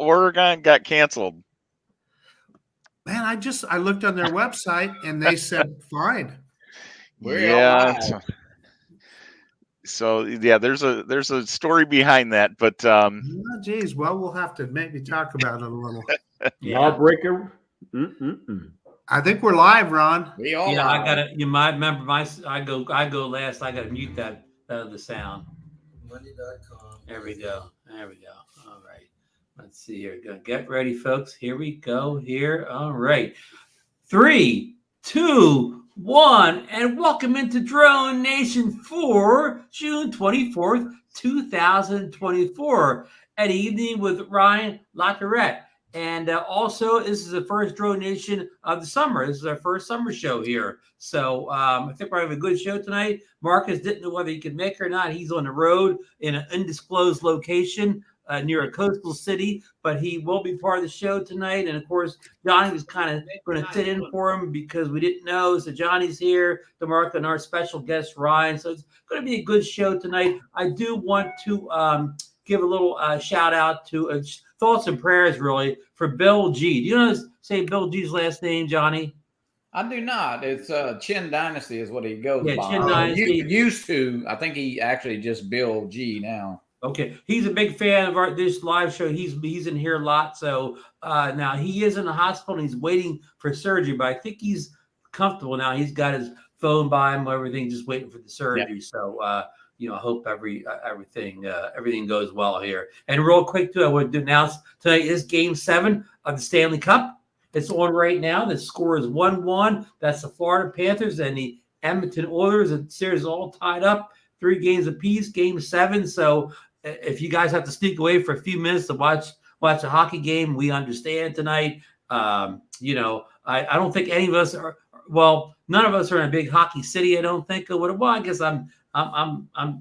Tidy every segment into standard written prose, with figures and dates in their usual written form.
Oregon got canceled. Man, I looked on their website and they said fine. Yeah. So yeah, there's a story behind that, but geez, well, we'll have to maybe talk about it a little. Lawbreaker. I think we're live, Ron. We all yeah, live. I gotta. You might remember I go last. I gotta mute that the sound. Money.com. There we go. All right. Let's see here. Get ready, folks. Here we go. Here. All right. 3, 2, 1, and welcome into Drone Nation for June 24th, 2024, an evening with Ryan Latourette. And also, this is the first Drone Nation of the summer. This is our first summer show here. So I think we're having a good show tonight. Marcus didn't know whether he could make it or not. He's on the road in an undisclosed location near a coastal city, but he will be part of the show tonight. And of course, Johnny was kind of going to sit in for him because we didn't know. So Johnny's here, DeMarco, and our special guest, Ryan. So it's going to be a good show tonight. I do want to give a little shout out to thoughts and prayers, really, for Bill G. Do you know say Bill G's last name, Johnny? I do not. It's Qin Dynasty is what he goes by. Qin Dynasty. Used to. I think he actually just Bill G now. Okay, he's a big fan of this live show. He's in here a lot. So now he is in the hospital and he's waiting for surgery, but I think he's comfortable now. He's got his phone by him, everything, just waiting for the surgery. Yep. So I hope everything goes well here. And real quick too, I want to announce tonight is Game 7 of the Stanley Cup. It's on right now. The score is 1-1. That's the Florida Panthers and the Edmonton Oilers. The series is all tied up, 3 games apiece. Game 7. So if you guys have to sneak away for a few minutes to watch a hockey game, we understand tonight. I don't think any of us are. Well, none of us are in a big hockey city. I don't think. Well, I guess I'm.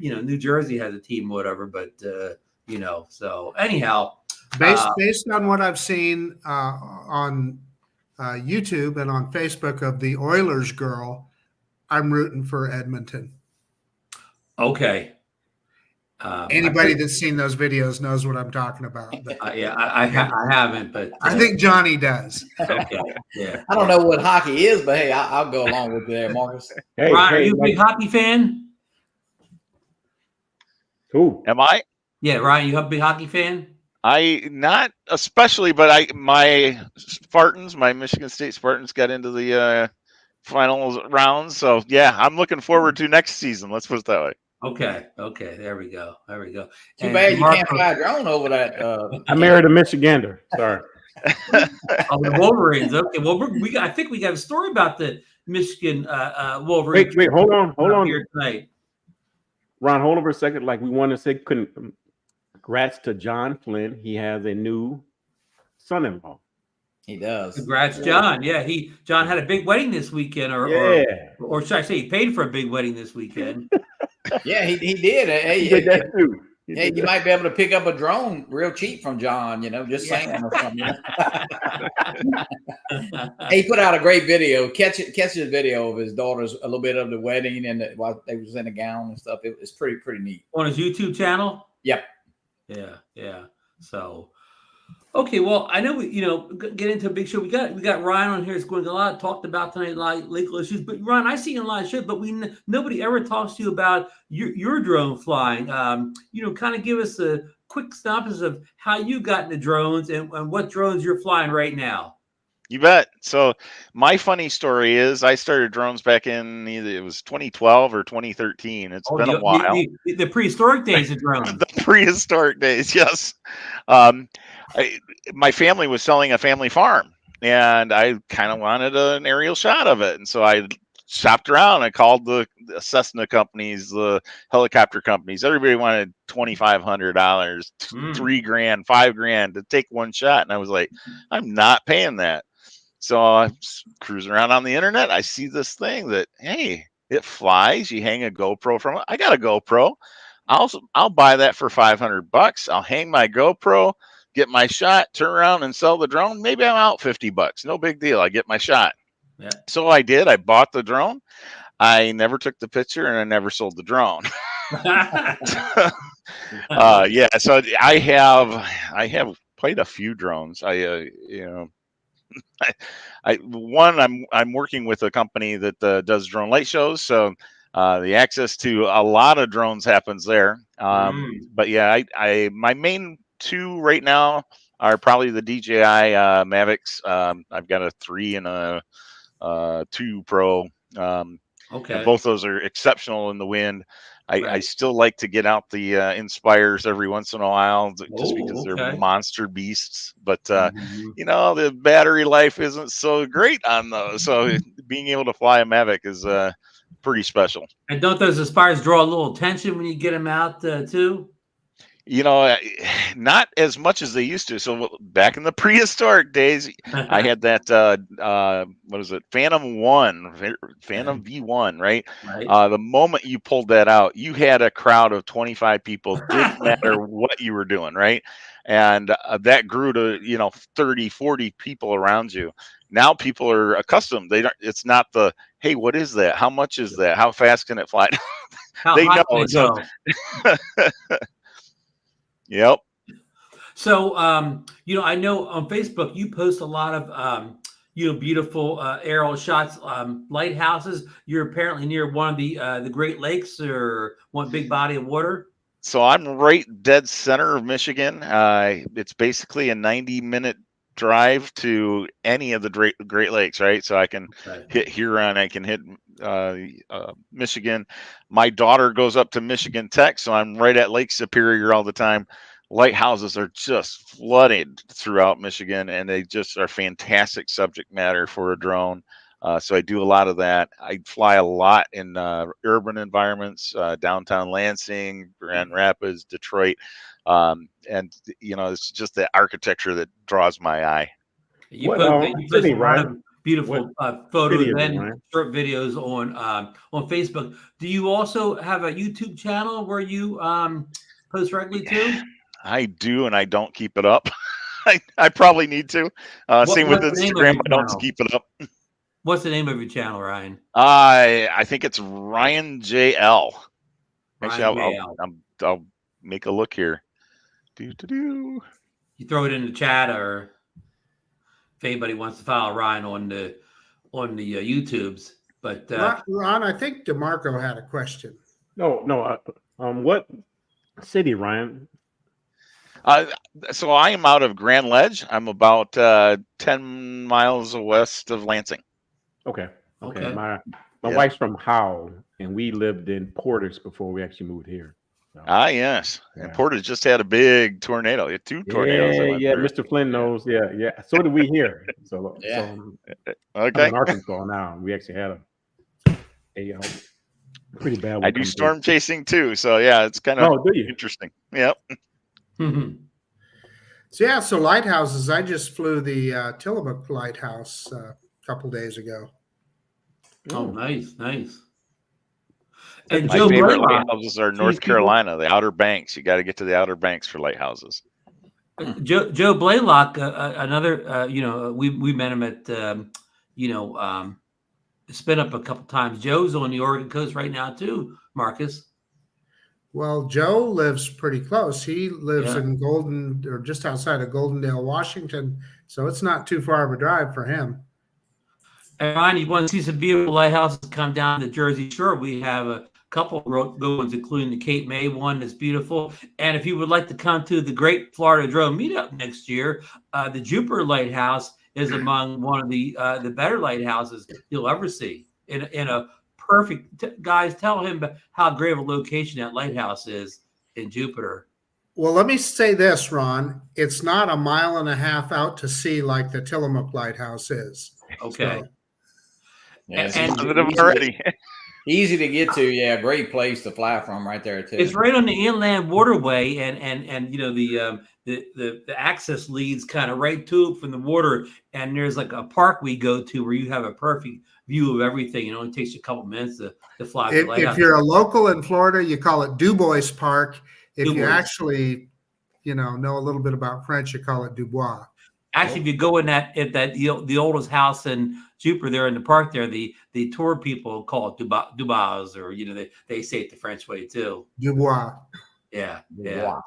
New Jersey has a team, whatever. But so anyhow, based on what I've seen on YouTube and on Facebook of the Oilers girl, I'm rooting for Edmonton. Okay. Anybody that's seen those videos knows what I'm talking about. I haven't, but I think Johnny does. Okay, yeah. I don't know what hockey is, but hey, I'll go along with you there, Marcus. Hey, Ryan, are you a big hockey fan? Who am I? Yeah, Ryan, you a big hockey fan? I not especially, but my Spartans, my Michigan State Spartans, got into the finals rounds. So yeah, I'm looking forward to next season. Let's put it that way. Okay. There we go. Too bad you can't fly a drone over that. I married a Michigander. Sorry. The Wolverines. Okay. Well, I think we got a story about the Michigan Wolverines. Wait, hold on. Here tonight. Ron, hold on for a second. Like we want to say, congrats to John Flynn. He has a new son-in-law. He does. Congrats, John. Yeah, John had a big wedding this weekend, or should I say, he paid for a big wedding this weekend. Yeah, he did. Hey, he did that too. Hey, you might be able to pick up a drone real cheap from John, just saying or something. He put out a great video. Catch his video of his daughter's a little bit of the wedding and while they was in a gown and stuff. It was pretty neat. On his YouTube channel? Yep. Yeah. So okay, well, I know we get into a big show. We got Ryan on here. It's going to a lot talked about tonight, a lot of legal issues. But Ryan, I see you in a lot of shows, but nobody ever talks to you about your drone flying. Kind of give us a quick synopsis of how you got into drones and what drones you're flying right now. You bet. So my funny story is I started drones back in it was 2012 or 2013. It's been a while. The prehistoric days of drones. The prehistoric days, yes. My family was selling a family farm, and I kind of wanted an aerial shot of it. And so I shopped around. I called the Cessna companies, the helicopter companies. Everybody wanted $2,500, $3,000, $5,000 to take one shot. And I was like, I'm not paying that. So I cruise around on the internet. I see this thing that, hey, it flies. You hang a GoPro from it. I got a GoPro. I'll buy that for $500. I'll hang my GoPro, get my shot, turn around and sell the drone. Maybe I'm out $50. No big deal. I get my shot. Yeah. So I did. I bought the drone. I never took the picture and I never sold the drone. So I have played a few drones. I'm working with a company that does drone light shows, so the access to a lot of drones happens there. But yeah, my main two right now are probably the DJI Mavics. I've got a 3 and a 2 Pro. Okay. And both those are exceptional in the wind. I still like to get out the Inspires every once in a while, just because they're monster beasts. But the battery life isn't so great on those. So being able to fly a Mavic is pretty special. And don't those Inspires draw a little attention when you get them out too? Not as much as they used to. So back in the prehistoric days, I had that what is it, Phantom V1, right? The moment you pulled that out, you had a crowd of 25 people. Didn't matter what you were doing, right? And that grew to 30, 40 people around you. Now people are accustomed. It's not the, hey, what is that? How much is that? How fast can it fly? They know. So yep. So, I know on Facebook you post a lot of, beautiful aerial shots, lighthouses. You're apparently near one of the Great Lakes or one big body of water. So I'm right dead center of Michigan. It's basically a 90-minute drive to any of the Great Lakes, right? So I can hit Huron, I can hit Michigan. My daughter goes up to Michigan Tech, so I'm right at Lake Superior all the time. Lighthouses are just flooded throughout Michigan, and they just are fantastic subject matter for a drone. So I do a lot of that. I fly a lot in urban environments, downtown Lansing, Grand Rapids, Detroit. And it's just the architecture that draws my eye. You post a lot of beautiful photos and short videos on Facebook. Do you also have a YouTube channel where you post regularly too? I do, and I don't keep it up. I probably need to. Same with Instagram. I don't keep it up. What's the name of your channel, Ryan? I think it's Ryan JL. Actually, I'll make a look here. You throw it in the chat, or if anybody wants to follow Ryan on the YouTubes. But Ron, I think DeMarco had a question. No. What city, Ryan? So I am out of Grand Ledge. I'm about 10 miles west of Lansing. Okay. My wife's from Howell, and we lived in Portage before we actually moved here. So. Yes. Yeah. And Portage just had a big tornado. It had 2 tornadoes. Yeah. Mr. Flynn knows. Yeah. So did we here. So okay. I'm in Arkansas now. We actually had a pretty bad one. I do storm chasing too. So yeah, it's kind of interesting. Yep. So lighthouses. I just flew the Tillamook lighthouse a couple days ago. Oh, nice. And my favorite lighthouses are North Carolina, the Outer Banks. You got to get to the Outer Banks for lighthouses. Joe Blaylock, another, we met him at, Spin Up a couple times. Joe's on the Oregon coast right now too, Marcus. Well, Joe lives pretty close. He lives in just outside of Goldendale, Washington. So it's not too far of a drive for him. And Ryan, you want to see some beautiful lighthouses come down the Jersey Shore? We have a couple of good ones, including the Cape May one that's beautiful. And if you would like to come to the Great Florida Drone Meetup next year, the Jupiter Lighthouse is among one of the better lighthouses you'll ever see. In a perfect, guys, tell him how great of a location that lighthouse is in Jupiter. Well, let me say this, Ron. It's not a mile and a half out to sea like the Tillamook Lighthouse is. Okay. Easy to get to. Yeah, great place to fly from right there too. It's right on the inland waterway, and the access leads kind of right to it from the water. And there's like a park we go to where you have a perfect view of everything. It only takes you a couple minutes to fly. If you're a local in Florida, you call it Dubois Park. If you actually, know a little bit about French, you call it Dubois. Actually, if you go in the oldest house in Jupiter there in the park there, the tour people call it Dubois, or they say it the French way too. Dubois. Yeah. So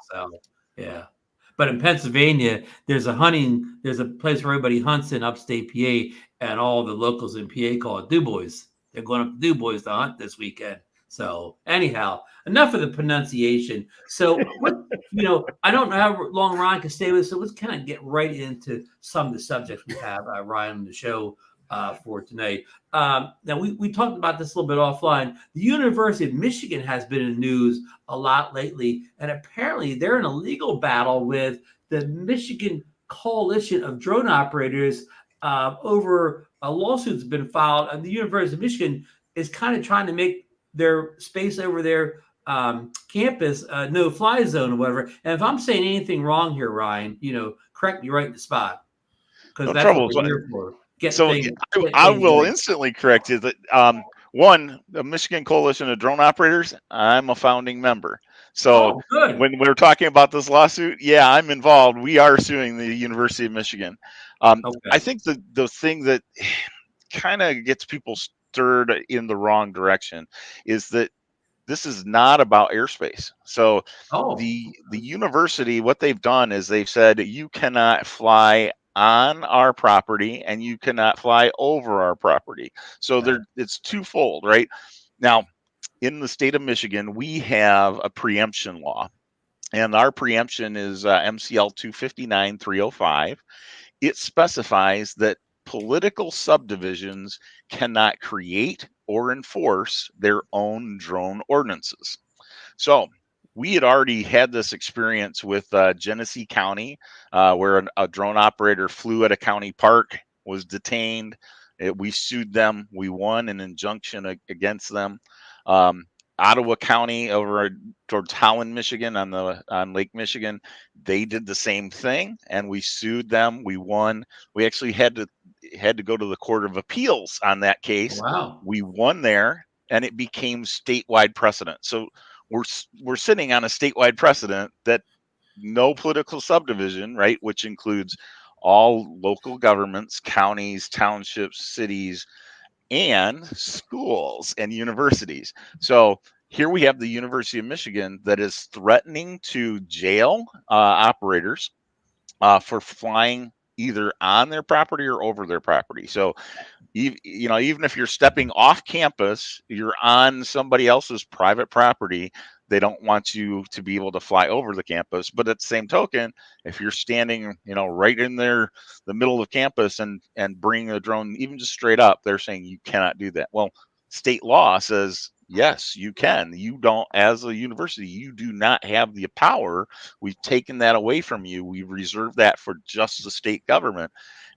But in Pennsylvania, there's a place where everybody hunts in upstate PA, and all the locals in PA call it Du Bois. They're going up to Du Bois to hunt this weekend. So anyhow, enough of the pronunciation. So what, I don't know how long Ryan can stay with us, so let's kind of get right into some of the subjects we have, Ryan, on the show for tonight. Now, we talked about this a little bit offline. The University of Michigan has been in the news a lot lately, and apparently they're in a legal battle with the Michigan Coalition of Drone Operators over a lawsuit that's been filed. And the University of Michigan is kind of trying to make their space over their campus no-fly zone or whatever. And if I'm saying anything wrong here, Ryan, correct me right in the spot, because that's what we're here for. I will instantly correct you that one, the Michigan Coalition of Drone Operators, I'm a founding member. So when we're talking about this lawsuit, yeah, I'm involved. We are suing the University of Michigan. I think the thing that kind of gets people stirred in the wrong direction is that this is not about airspace. So the university, what they've done is they've said you cannot fly on our property and you cannot fly over our property. So it's twofold, right? Now, in the state of Michigan, we have a preemption law, and our preemption is MCL 259-305. It specifies that political subdivisions cannot create or enforce their own drone ordinances. So we had already had this experience with Genesee County, where a drone operator flew at a county park, was detained. We sued them. We won an injunction against them. Ottawa County over towards Holland, Michigan, on Lake Michigan, they did the same thing, and we sued them. We won. We actually had to go to the Court of Appeals on that case. Wow. We won there, and it became statewide precedent. So we're sitting on a statewide precedent that no political subdivision, right, which includes all local governments, counties, townships, cities, and schools and universities. So here we have the University of Michigan that is threatening to jail operators for flying either on their property or over their property. So even if you're stepping off campus, you're on somebody else's private property. They don't want you to be able to fly over the campus. But at the same token, if you're standing, right in there, the middle of campus and bringing a drone, even just straight up, they're saying you cannot do that. Well, state law says, yes, you can. You don't, as a university, you do not have the power. We've taken that away from you. We reserve that for just the state government.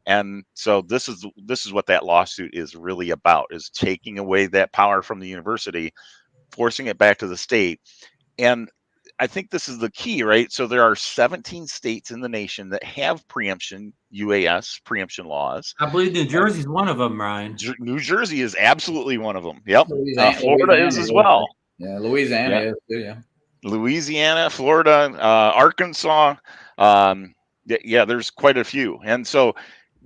And so this is what that lawsuit is really about, is taking away that power from the university, forcing it back to the state. And I think this is the key, right? So there are 17 states in the nation that have preemption, UAS preemption laws. I believe New Jersey is one of them, Ryan. New Jersey is absolutely one of them. Yep. Florida is as well. Yeah, Louisiana is too, yeah. Louisiana, Florida, Arkansas. There's quite a few. And so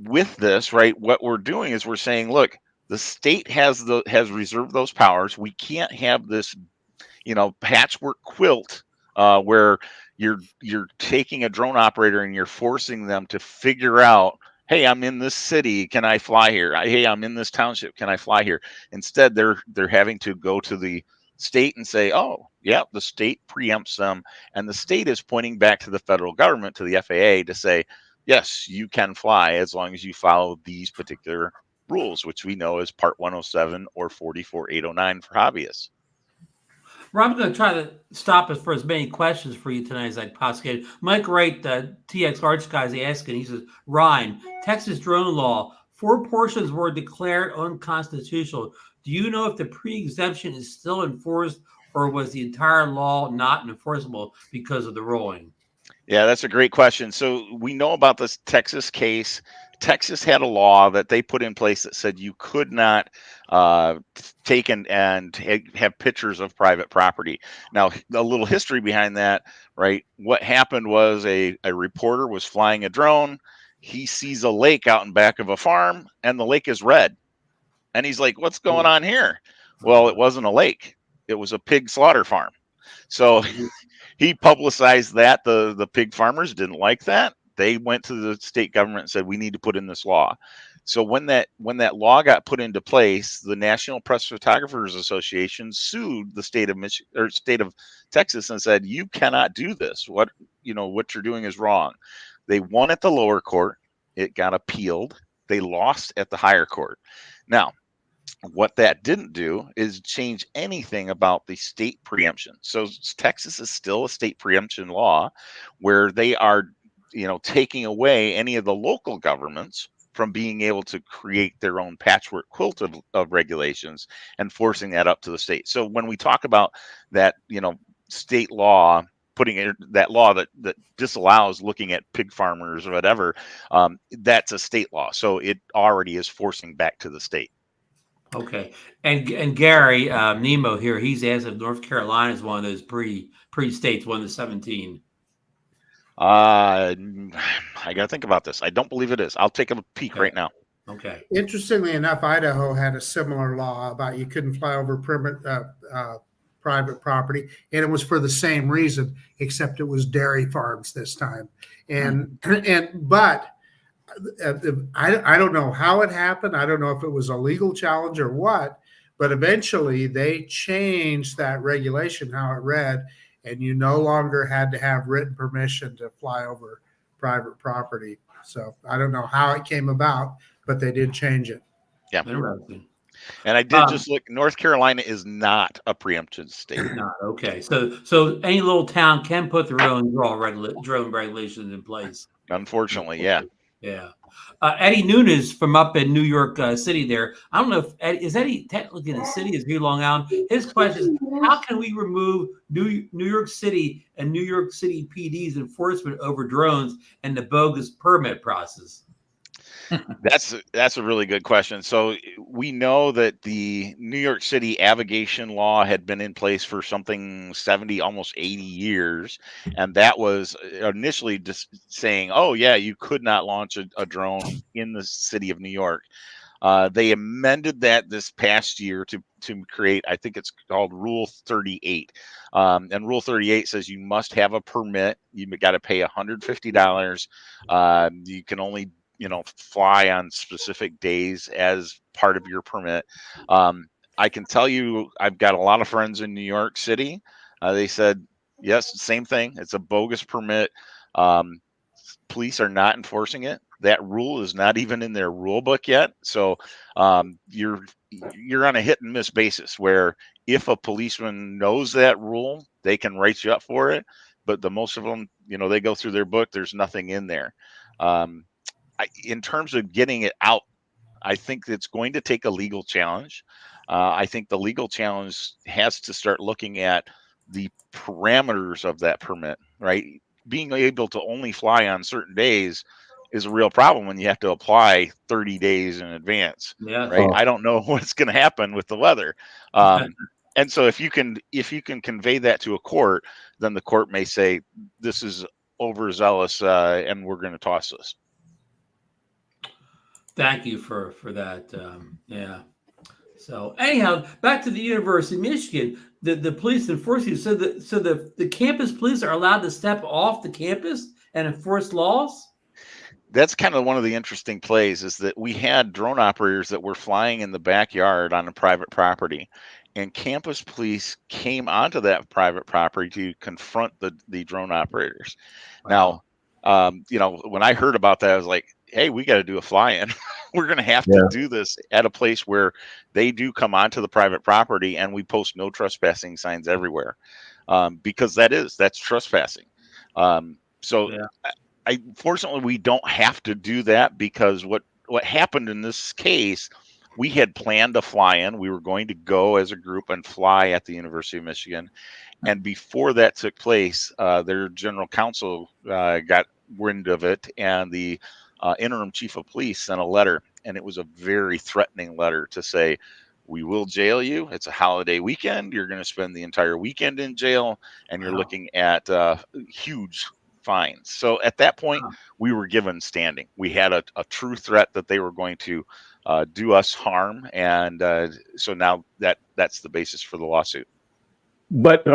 with this, right, what we're doing is we're saying, look, the state has reserved those powers. We can't have this, patchwork quilt where you're taking a drone operator and you're forcing them to figure out, hey, I'm in this city, can I fly here? Hey, I'm in this township, can I fly here? Instead, they're having to go to the state and say, oh, yeah, the state preempts them, and the state is pointing back to the federal government, to the FAA, to say, yes, you can fly as long as you follow these particular rules, which we know is Part 107 or 44809 for hobbyists. Rob, I'm going to try to stop us for as many questions for you tonight as I possibly can. Mike Wright, the TX Arch guy, is asking. He says, Ryan, Texas drone law, 4 portions were declared unconstitutional. Do you know if the pre-exemption is still enforced, or was the entire law not enforceable because of the ruling? Yeah, that's a great question. So we know about this Texas case. Texas had a law that they put in place that said you could not take and have pictures of private property. Now, a little history behind that, right? What happened was a reporter was flying a drone. He sees a lake out in back of a farm, and the lake is red. And he's like, what's going on here? Well, it wasn't a lake. It was a pig slaughter farm. So he publicized that. The pig farmers didn't like that. They went to the state government and said, we need to put in this law. So when that law got put into place, the National Press Photographers Association sued the state of Michigan or state of Texas and said, you cannot do this. What you're doing is wrong. They won at the lower court. It got appealed. They lost at the higher court. Now, what that didn't do is change anything about the state preemption. So Texas is still a state preemption law where they are, taking away any of the local governments from being able to create their own patchwork quilt of regulations and forcing that up to the state. So when we talk about that, state law, putting in that law that disallows looking at pig farmers or whatever, that's a state law. So it already is forcing back to the state. Okay. And Gary Nemo here, he's asked if North Carolina is one of those pre-states, one of the 17. I got to think about this. I don't believe it is. I'll take a peek right now. Okay. Interestingly enough, Idaho had a similar law about you couldn't fly over private property, and it was for the same reason, except it was dairy farms this time. But I don't know how it happened. I don't know if it was a legal challenge or what, but eventually they changed that regulation, how it read, and you no longer had to have written permission to fly over private property. So I don't know how it came about, but they did change it. Yeah. Interesting. And I did just look. North Carolina is not a preemption state. Not okay. So any little town can put their own drone regulations in place. Unfortunately, yeah. Yeah. Eddie Nunes from up in New York City there. I don't know if Eddie technically in the city, is he Long Island? His question is, how can we remove New York City and New York City PD's enforcement over drones and the bogus permit process? That's a really good question. So we know that the New York City aviation law had been in place for something 70, almost 80 years. And that was initially just saying, oh, yeah, you could not launch a drone in the city of New York. They amended that this past year to create, I think it's called Rule 38. And Rule 38 says you must have a permit. You got to pay $150. You can only fly on specific days as part of your permit. I can tell you, I've got a lot of friends in New York City. They said, yes, same thing. It's a bogus permit. Police are not enforcing it. That rule is not even in their rule book yet. So you're on a hit and miss basis where if a policeman knows that rule, they can write you up for it. But the most of them, they go through their book. There's nothing in there. In terms of getting it out, I think it's going to take a legal challenge. I think the legal challenge has to start looking at the parameters of that permit, right? Being able to only fly on certain days is a real problem when you have to apply 30 days in advance. Yeah. Right. I don't know what's going to happen with the weather. And so if you can convey that to a court, then the court may say, this is overzealous and we're going to toss this. Thank you for that. Yeah. So anyhow, back to the University of Michigan, the police enforcing. So the campus police are allowed to step off the campus and enforce laws. That's kind of one of the interesting plays, is that we had drone operators that were flying in the backyard on a private property, and campus police came onto that private property to confront the drone operators. Wow. Now, when I heard about that, I was like, hey, we got to do a fly-in. We're going to have to do this at a place where they do come onto the private property, and we post no trespassing signs everywhere, because that's trespassing. Fortunately, we don't have to do that, because what happened in this case, we had planned a fly-in. We were going to go as a group and fly at the University of Michigan. And before that took place, their general counsel got wind of it, and the interim chief of police sent a letter, and it was a very threatening letter to say, we will jail you. It's a holiday weekend. You're going to spend the entire weekend in jail, and you're looking at huge fines. So at that point, we were given standing. We had a true threat that they were going to do us harm, and so now that's the basis for the lawsuit. But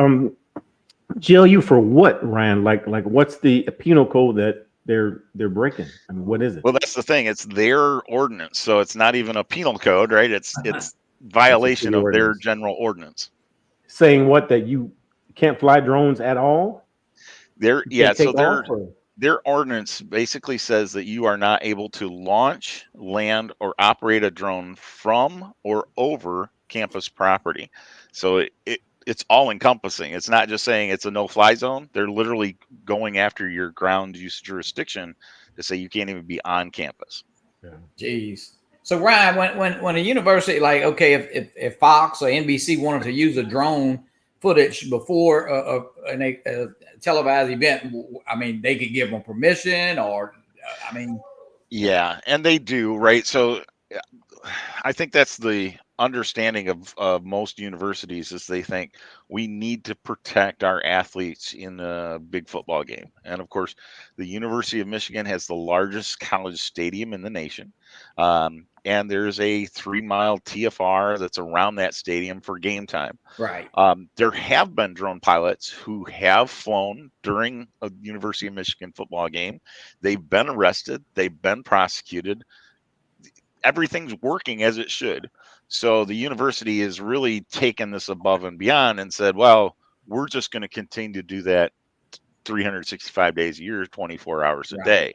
Jail you for what, Ryan? Like what's the penal code that they're breaking? I mean, what is it? Well, that's the thing. It's their ordinance, so it's not even a penal code, right? It's violation city of their ordinance. general ordinance. Saying what, that you can't fly drones at all? Their You can't take their off, or- their ordinance basically says that you are not able to launch, land, or operate a drone from or over campus property. So it's all encompassing. It's not just saying it's a no-fly zone. They're literally going after your ground use jurisdiction to say you can't even be on campus. Jeez. So Ryan, when a university, like, okay, if Fox or NBC wanted to use a drone footage before a televised event, I mean, they could give them permission, or I mean, yeah, and they do, right? So I think that's the understanding of most universities, is they think we need to protect our athletes in a big football game. And of course, the University of Michigan has the largest college stadium in the nation. And there's a 3-mile TFR that's around that stadium for game time. right. There have been drone pilots who have flown during a University of Michigan football game. They've been arrested. They've been prosecuted. Everything's working as it should. So the university has really taken this above and beyond and said, well, we're just going to continue to do that 365 days a year, 24 hours a day.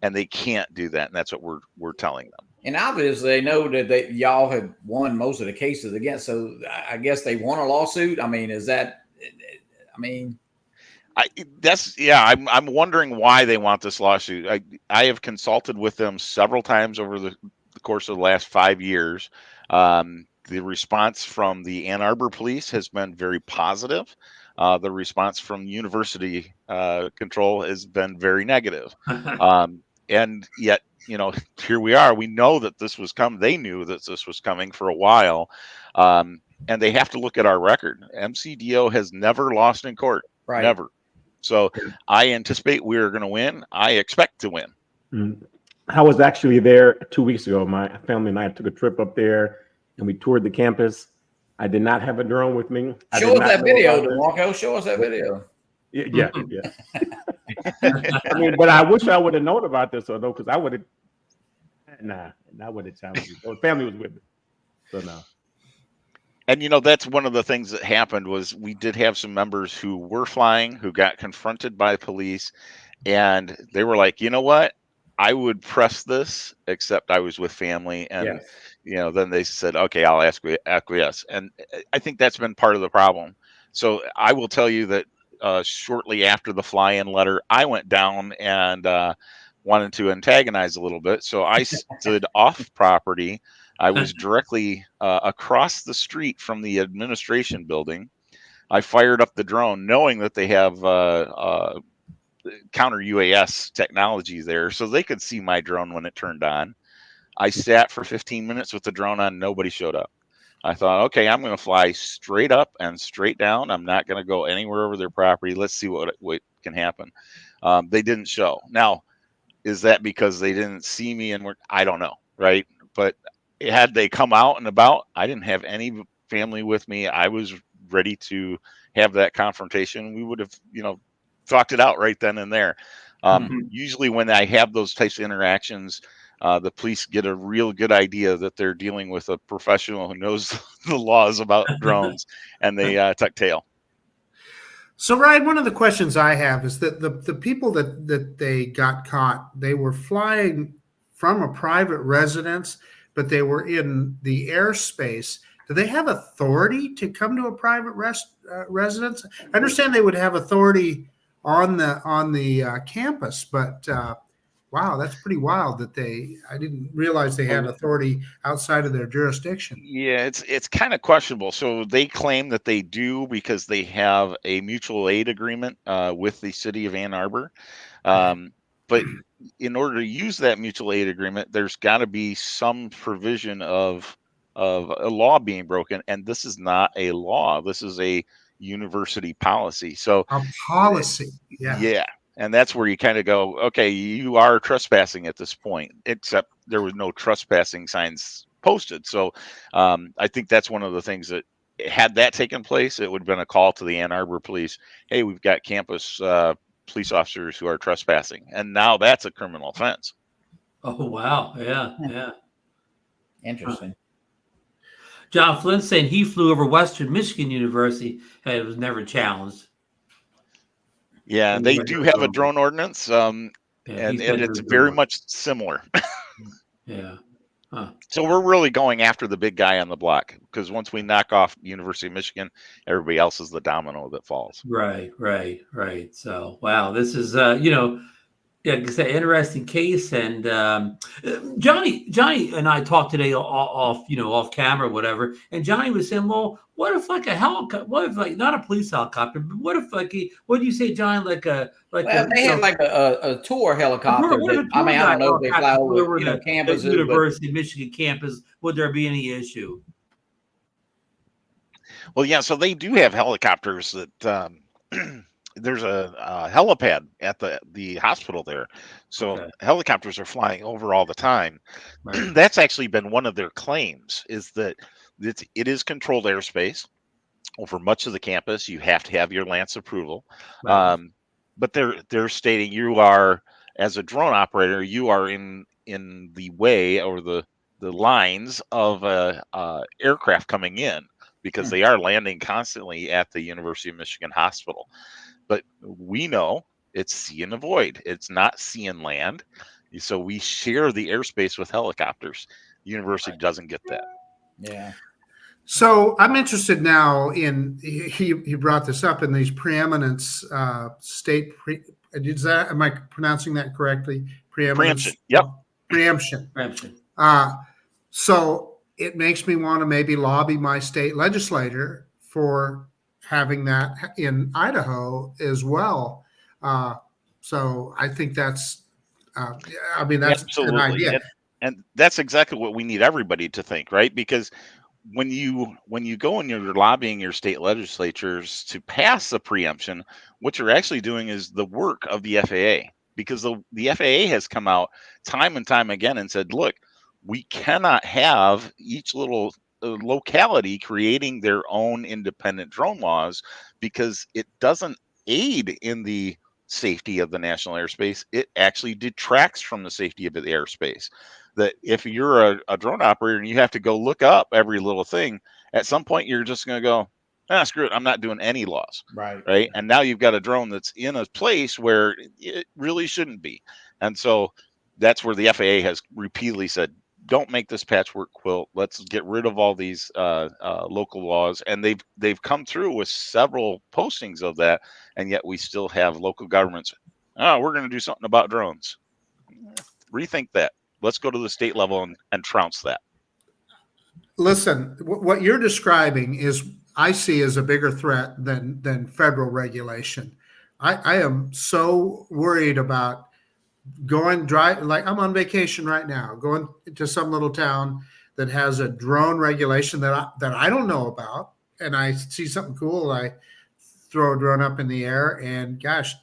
And they can't do that. And that's what we're telling them. And obviously they know that y'all have won most of the cases against. So I guess they won a lawsuit. I mean, is that, I mean, I'm wondering why they want this lawsuit. I have consulted with them several times over the course of the last 5 years. The response from the Ann Arbor police has been very positive. The response from university control has been very negative. And yet, here we are. We know that this was coming. They knew that this was coming for a while. And they have to look at our record. MCDO has never lost in court. right. Never. So I anticipate we're going to win. I expect to win. Mm. I was actually there 2 weeks ago. My family and I took a trip up there, and we toured the campus. I did not have a drone with me. Show us that video, DeMarco. Show us that video. Yeah. I mean, but I wish I would have known about this, though, because I would have. I would have challenged you. The family was with me, so no. And that's one of the things that happened was we did have some members who were flying who got confronted by police, and they were like, you know what? I would press this, except I was with family. And, then they said, okay, I'll acquiesce. And I think that's been part of the problem. So I will tell you that shortly after the fly-in letter, I went down and wanted to antagonize a little bit. So I stood off property. I was directly across the street from the administration building. I fired up the drone knowing that they have counter UAS technology there, so they could see my drone when it turned on. I sat for 15 minutes with the drone on. Nobody showed up. I thought, okay, I'm going to fly straight up and straight down. I'm not going to go anywhere over their property. Let's see what can happen. They didn't show. Now, is that because they didn't see me and I don't know, right? But had they come out and about, I didn't have any family with me. I was ready to have that confrontation. We would have, talked it out right then and there. Usually when I have those types of interactions, the police get a real good idea that they're dealing with a professional who knows the laws about drones, and they tuck tail. So, Ryan, one of the questions I have is that the people that they got caught, they were flying from a private residence, but they were in the airspace. Do they have authority to come to a private residence? I understand they would have authority on the campus, but wow, that's pretty wild that I didn't realize they had authority outside of their jurisdiction. Yeah, it's kind of questionable. So they claim that they do because they have a mutual aid agreement with the city of Ann Arbor. But in order to use that mutual aid agreement, there's got to be some provision of a law being broken. And this is not a law. This is a university policy. So a policy. Yeah. And that's where you kind of go, okay, you are trespassing at this point, except there was no trespassing signs posted. So I think that's one of the things that had that taken place, it would have been a call to the Ann Arbor police. Hey, we've got campus police officers who are trespassing, and now that's a criminal offense. Oh wow, yeah, yeah. Interesting. John Flynn saying he flew over Western Michigan University and it was never challenged. Yeah, they do have a drone ordinance, and it's very much similar. Yeah. So we're really going after the big guy on the block, because once we knock off University of Michigan, everybody else is the domino that falls. Right. So, wow, this is, yeah, it's an interesting case. And Johnny and I talked today off camera, whatever. And Johnny was saying, well, what if like a helicopter? What if like not a police helicopter, but what if like what do you say, John? Like they had like a tour helicopter. I mean, I don't know if they fly over campuses, University of Michigan campus. Would there be any issue? Well, yeah. So they do have helicopters that. There's a helipad at the hospital there, so helicopters are flying over all the time. Right. That's actually been one of their claims, is that it is controlled airspace over much of the campus. You have to have your Lance approval, right. But they're stating you are, as a drone operator, you are in the way or the lines of aircraft coming in, because they are landing constantly at the University of Michigan hospital. But we know it's see and avoid. It's not see and land. So we share the airspace with helicopters. The university doesn't get that. Yeah. So I'm interested now in, he brought this up, in these preeminence state, am I pronouncing that correctly? Preemption. Yep. Preemption. So it makes me want to maybe lobby my state legislator for having that in Idaho as well. So I think that's, that's absolutely an idea. And that's exactly what we need everybody to think, right? Because when you go and you're lobbying your state legislatures to pass the preemption, what you're actually doing is the work of the FAA, because the FAA has come out time and time again and said, look, we cannot have each little locality creating their own independent drone laws, because it doesn't aid in the safety of the national airspace. It actually detracts from the safety of the airspace. That if you're a drone operator and you have to go look up every little thing, at some point you're just going to go, screw it, I'm not doing any laws. Right. And now you've got a drone that's in a place where it really shouldn't be. And so that's where the FAA has repeatedly said, don't make this patchwork quilt. Let's get rid of all these local laws. And they've come through with several postings of that, and yet we still have local governments. We're going to do something about drones. Rethink that. Let's go to the state level and trounce that. Listen, what you're describing is, I see as a bigger threat than federal regulation. I am so worried about going drive, like I'm on vacation right now, going to some little town that has a drone regulation that I don't know about, and I see something cool, I throw a drone up in the air, and gosh,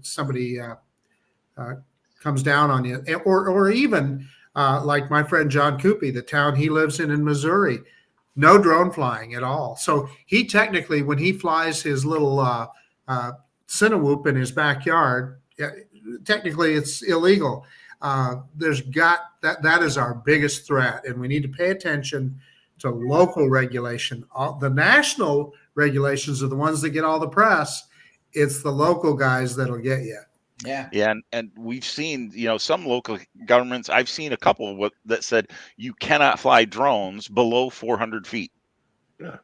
somebody comes down on you, or even like my friend John Coopy, the town he lives in Missouri, no drone flying at all. So he technically, when he flies his little Cinewhoop in his backyard, technically it's illegal. There's got that is our biggest threat, and we need to pay attention to local regulation. The national regulations are the ones that get all the press. It's the local guys that'll get you. Yeah. And we've seen, some local governments, I've seen a couple that said you cannot fly drones below 400 feet. Yeah.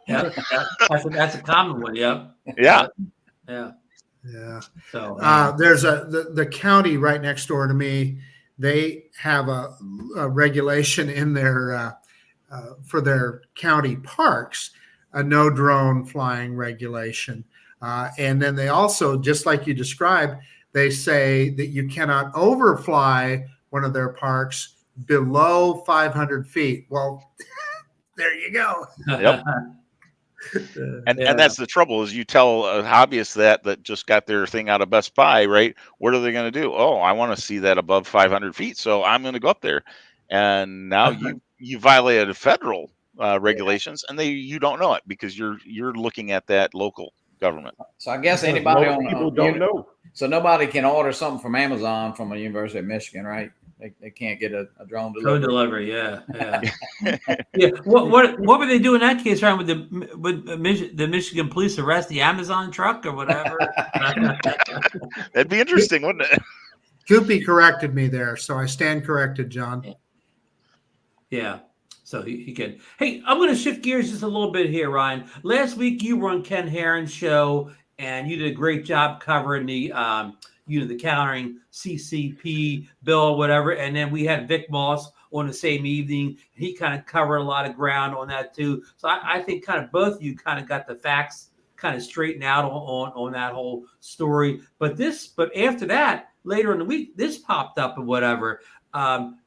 That's a common one. Yeah. So there's the county right next door to me. They have a regulation in their for their county parks, a no drone flying regulation. And then they also, just like you described, they say that you cannot overfly one of their parks below 500 feet. Well, there you go. Yep. And that's the trouble, is you tell a hobbyist that just got their thing out of Best Buy, right? What are they going to do? Oh, I want to see that above 500 feet, so I'm going to go up there. And now you violated a federal regulations, and you don't know it because you're looking at that local government. So I guess Because anybody most people don't know. So nobody can order something from Amazon from the University of Michigan, right? They can't get a drone delivery. Drone delivery, yeah. Yeah. What would they do in that case, Ryan? Would the Michigan police arrest the Amazon truck or whatever? That'd be interesting, wouldn't it? Goopy corrected me there, so I stand corrected, John. Yeah. So he can. Hey, I'm going to shift gears just a little bit here, Ryan. Last week you were on Ken Herron's show, and you did a great job covering the the countering CCP bill, whatever. And then we had Vic Moss on the same evening. He kind of covered a lot of ground on that too. So I think kind of both of you kind of got the facts kind of straightened out on that whole story. But after that, later in the week, this popped up and whatever.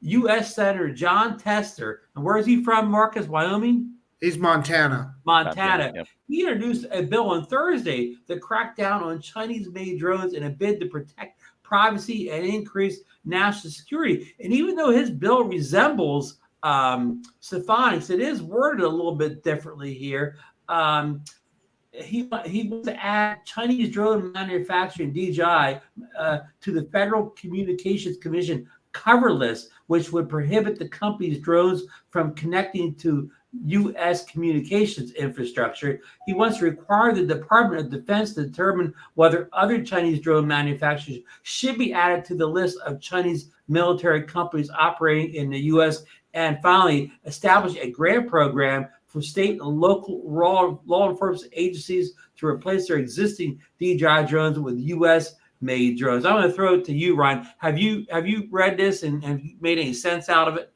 U.S. Senator John Tester, and where is he from, Marcus? Wyoming? He's Montana. Yep. He introduced a bill on Thursday that cracked down on Chinese-made drones in a bid to protect privacy and increase national security. And even though his bill resembles Stephanik's, it is worded a little bit differently here. He wants to add Chinese drone manufacturing DJI to the Federal Communications Commission cover list, which would prohibit the company's drones from connecting to U.S. communications infrastructure. He wants to require the Department of Defense to determine whether other Chinese drone manufacturers should be added to the list of Chinese military companies operating in the U.S. And finally, establish a grant program for state and local law enforcement agencies to replace their existing DJI drones with U.S.-made drones. I'm going to throw it to you, Ryan. Have you read this and have you made any sense out of it?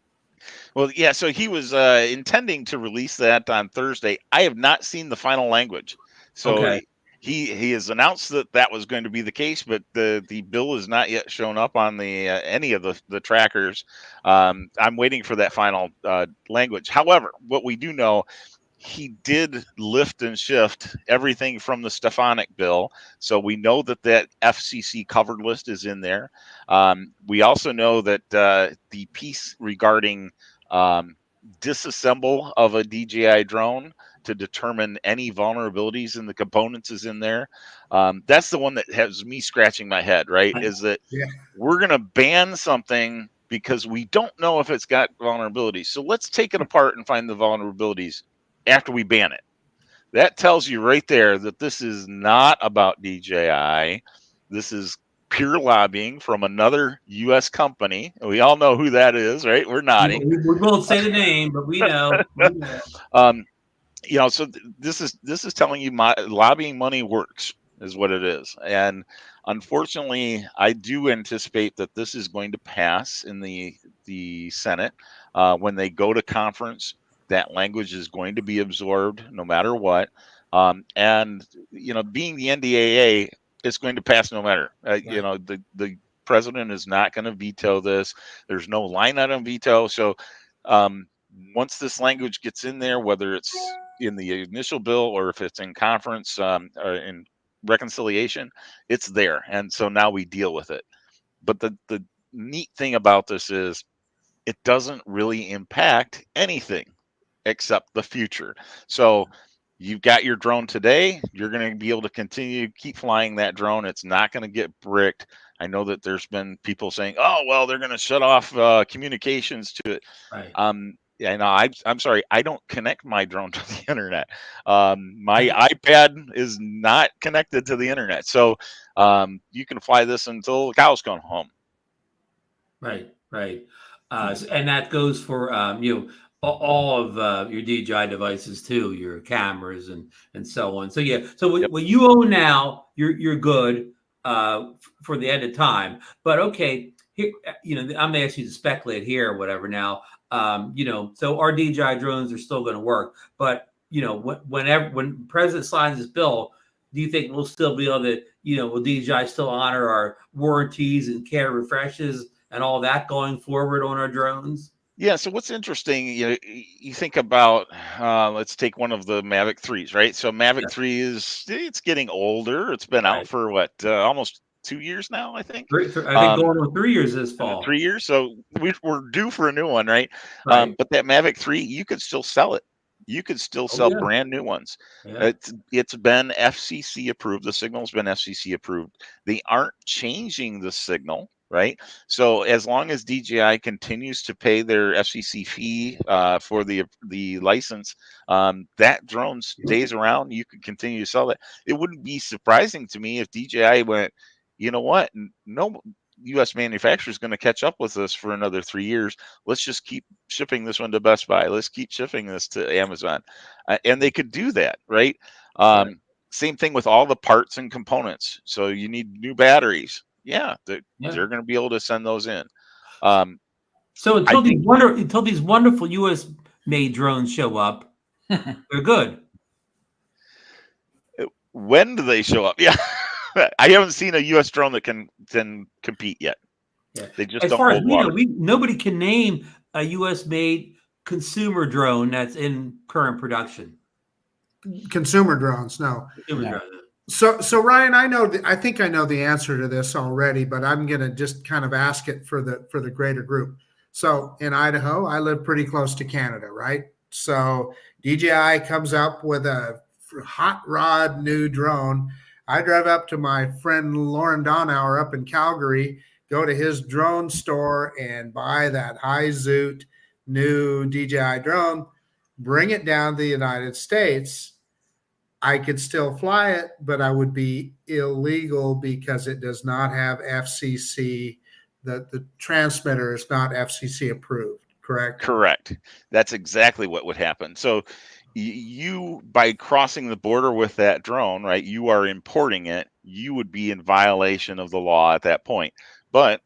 Well, yeah, so he was intending to release that on Thursday. I have not seen the final language. So Okay. he has announced that was going to be the case, but the bill has not yet shown up on the any of the trackers. I'm waiting for that final language. However, what we do know, he did lift and shift everything from the Stefanik bill. So we know that FCC covered list is in there. We also know that the piece regarding disassemble of a DJI drone to determine any vulnerabilities in the components is in there. That's the one that has me scratching my head, right? Is that we're going to ban something because we don't know if it's got vulnerabilities. So let's take it apart and find the vulnerabilities after we ban it. That tells you right there that this is not about DJI. This is pure lobbying from another U.S. company. We all know who that is, right? We're nodding. We won't say the name, but we know. So this is telling you my lobbying money works, is what it is. And unfortunately, I do anticipate that this is going to pass in the Senate when they go to conference. That language is going to be absorbed no matter what. And being the NDAA, it's going to pass no matter. The president is not going to veto this. There's no line item veto. So once this language gets in there, whether it's in the initial bill or if it's in conference or in reconciliation, it's there. And so now we deal with it. But the neat thing about this is it doesn't really impact anything except the future. So you've got your drone today. You're going to be able to continue to keep flying that drone. It's not going to get bricked. I know that there's been people saying, "Oh, well, they're going to shut off communications to it." Right. I'm sorry. I don't connect my drone to the internet. My iPad is not connected to the internet, so you can fly this until the cows come home. Right. And that goes for all of your DJI devices too, your cameras and so on. So yeah, so what you own now, you're good for the end of time. But okay, here, I'm asking you to speculate here or whatever now. So our DJI drones are still going to work. But when President signs this bill, do you think we'll still be able to, will DJI still honor our warranties and care refreshes and all that going forward on our drones? Yeah. So what's interesting, you think about, let's take one of the Mavic 3s, right? So Mavic 3 it's getting older. It's been out for almost 2 years now, I think. I think going on 3 years this fall. 3 years. So we're due for a new one, right? But that Mavic 3, you could still sell it You could still Oh, sell yeah. brand new ones. Yeah. It's been FCC approved. The signal's been FCC approved. They aren't changing the signal, right? So as long as DJI continues to pay their FCC fee for the license, that drone stays around. You can continue to sell it. It wouldn't be surprising to me if DJI went, you know what? No U.S. manufacturer is going to catch up with us for another 3 years. Let's just keep shipping this one to Best Buy. Let's keep shipping this to Amazon. And they could do that, right? Right. Same thing with all the parts and components. So you need new batteries. Yeah, they're going to be able to send those in. So until these wonderful U.S. made drones show up, they're good. When do they show up? Yeah. I haven't seen a U.S. drone that can compete yet. Yeah. They just As don't far as hold we know, water. nobody can name a U.S. made consumer drone that's in current production. Consumer drones, no. Consumer drone. So Ryan, I think I know the answer to this already, but I'm going to just kind of ask it for the greater group. So in Idaho, I live pretty close to Canada, right? So DJI comes up with a hot rod new drone. I drive up to my friend Lauren Donauer up in Calgary, go to his drone store and buy that high zoot new DJI drone, bring it down to the United States. I could still fly it, but I would be illegal because it does not have FCC. The transmitter is not FCC approved, correct? Correct. That's exactly what would happen. So you, by crossing the border with that drone, right, you are importing it. You would be in violation of the law at that point. But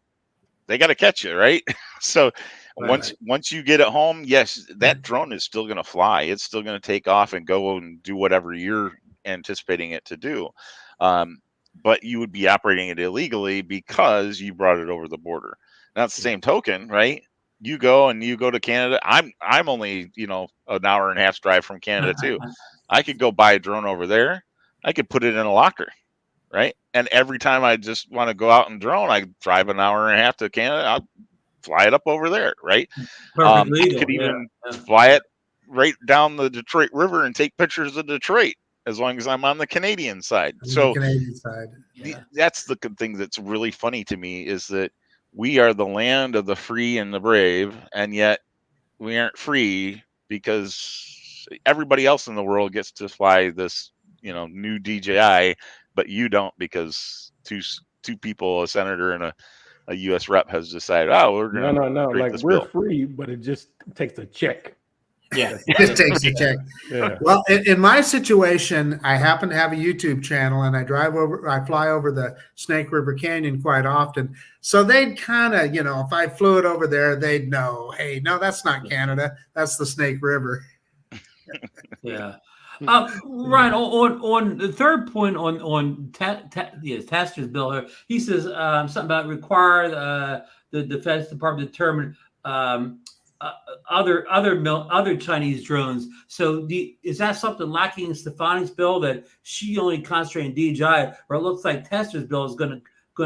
they got to catch you, right? So once you get it home, yes, that drone is still going to fly. It's still going to take off and go and do whatever you're anticipating it to do. But you would be operating it illegally because you brought it over the border. Now, it's the same token, right? You go to Canada. I'm only, an hour and a half drive from Canada too. I could go buy a drone over there. I could put it in a locker, right? And every time I just want to go out and drone, I drive an hour and a half to Canada. I'll fly it up over there, right? I could even fly it right down the Detroit River and take pictures of Detroit as long as I'm on the Canadian side. So the Canadian side. That's the thing that's really funny to me is that we are the land of the free and the brave, and yet we aren't free because everybody else in the world gets to fly this, new DJI, but you don't because two people, a senator and a U.S. rep, has decided, we're going to no. Like we're bill. free, but it just takes a check. Yeah. It just takes a check. Yeah. Well, in my situation, I happen to have a YouTube channel and I fly over the Snake River Canyon quite often. So they'd kind of, if I flew it over there, they'd know, hey, no, that's not Canada. That's the Snake River. Yeah. Ryan, on the third point on Taster's bill here, he says something about require the Defense Department to determine other Chinese drones. So is that something lacking in Stefani's bill, that she only concentrated on DJI, or it looks like Tester's bill is going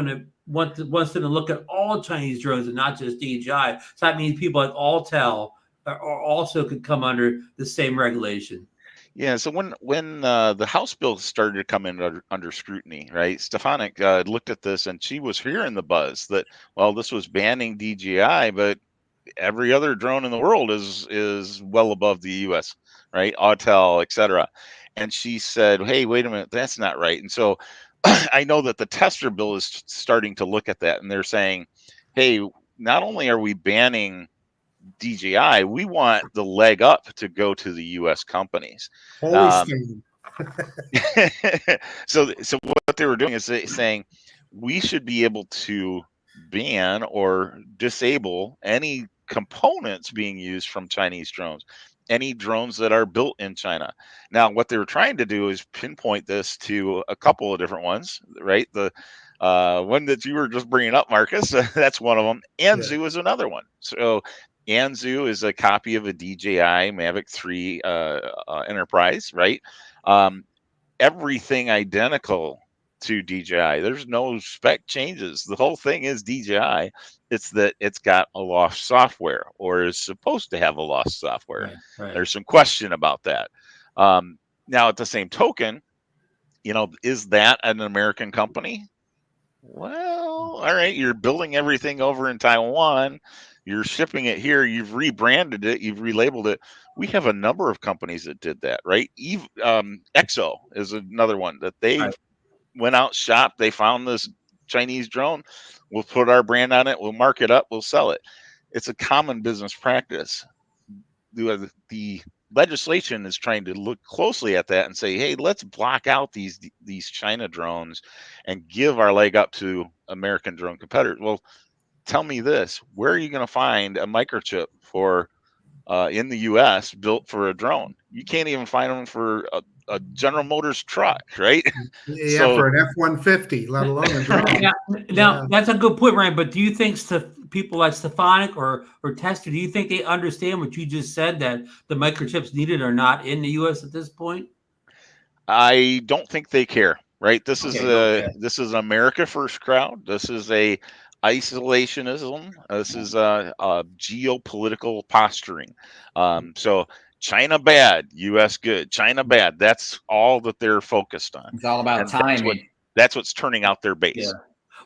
to wants them to look at all Chinese drones and not just DJI? So that means people like Altel also could come under the same regulation. Yeah, so when the House bill started to come in under scrutiny, right? Stefanik looked at this and she was hearing the buzz that, well, this was banning DJI, but every other drone in the world is well above the U.S., right? Autel, etc. And she said, hey, wait a minute, that's not right. And so I know that the Tester bill is starting to look at that, and they're saying, hey, not only are we banning DJI, we want the leg up to go to the U.S. companies. Holy So what they were doing is saying we should be able to ban or disable any components being used from Chinese drones, any drones that are built in China. Now, what they were trying to do is pinpoint this to a couple of different ones, right? The one that you were just bringing up, Marcus, that's one of them. Anzu is another one. So Anzu is a copy of a DJI Mavic 3 Enterprise, right? Everything identical to DJI. There's no spec changes. The whole thing is DJI. It's that it's got a lost software or is supposed to have a lost software. Right, right. There's some question about that. Now, at the same token, is that an American company? Well, all right, you're building everything over in Taiwan. You're shipping it here. You've rebranded it. You've relabeled it. We have a number of companies that did that, right? EXO is another one that they went out, shopped. They found this Chinese drone. We'll put our brand on it. We'll mark it up. We'll sell it. It's a common business practice. The legislation is trying to look closely at that and say, hey, let's block out these China drones and give our leg up to American drone competitors. Well, tell me this: where are you going to find a microchip for in the U.S. built for a drone? You can't even find them for a General Motors truck, right? Yeah, So, for an F-150, let alone a drone. Now that's a good point, Ryan. But do you think people like Stefanik or Tester, do you think they understand what you just said, that the microchips needed are not in the U.S. at this point? I don't think they care, right? This is an America First crowd. This is a isolationism. This is a geopolitical posturing. So China bad, U.S. good. China bad. That's all that they're focused on. It's all about timing. That's what's turning out their base. Yeah.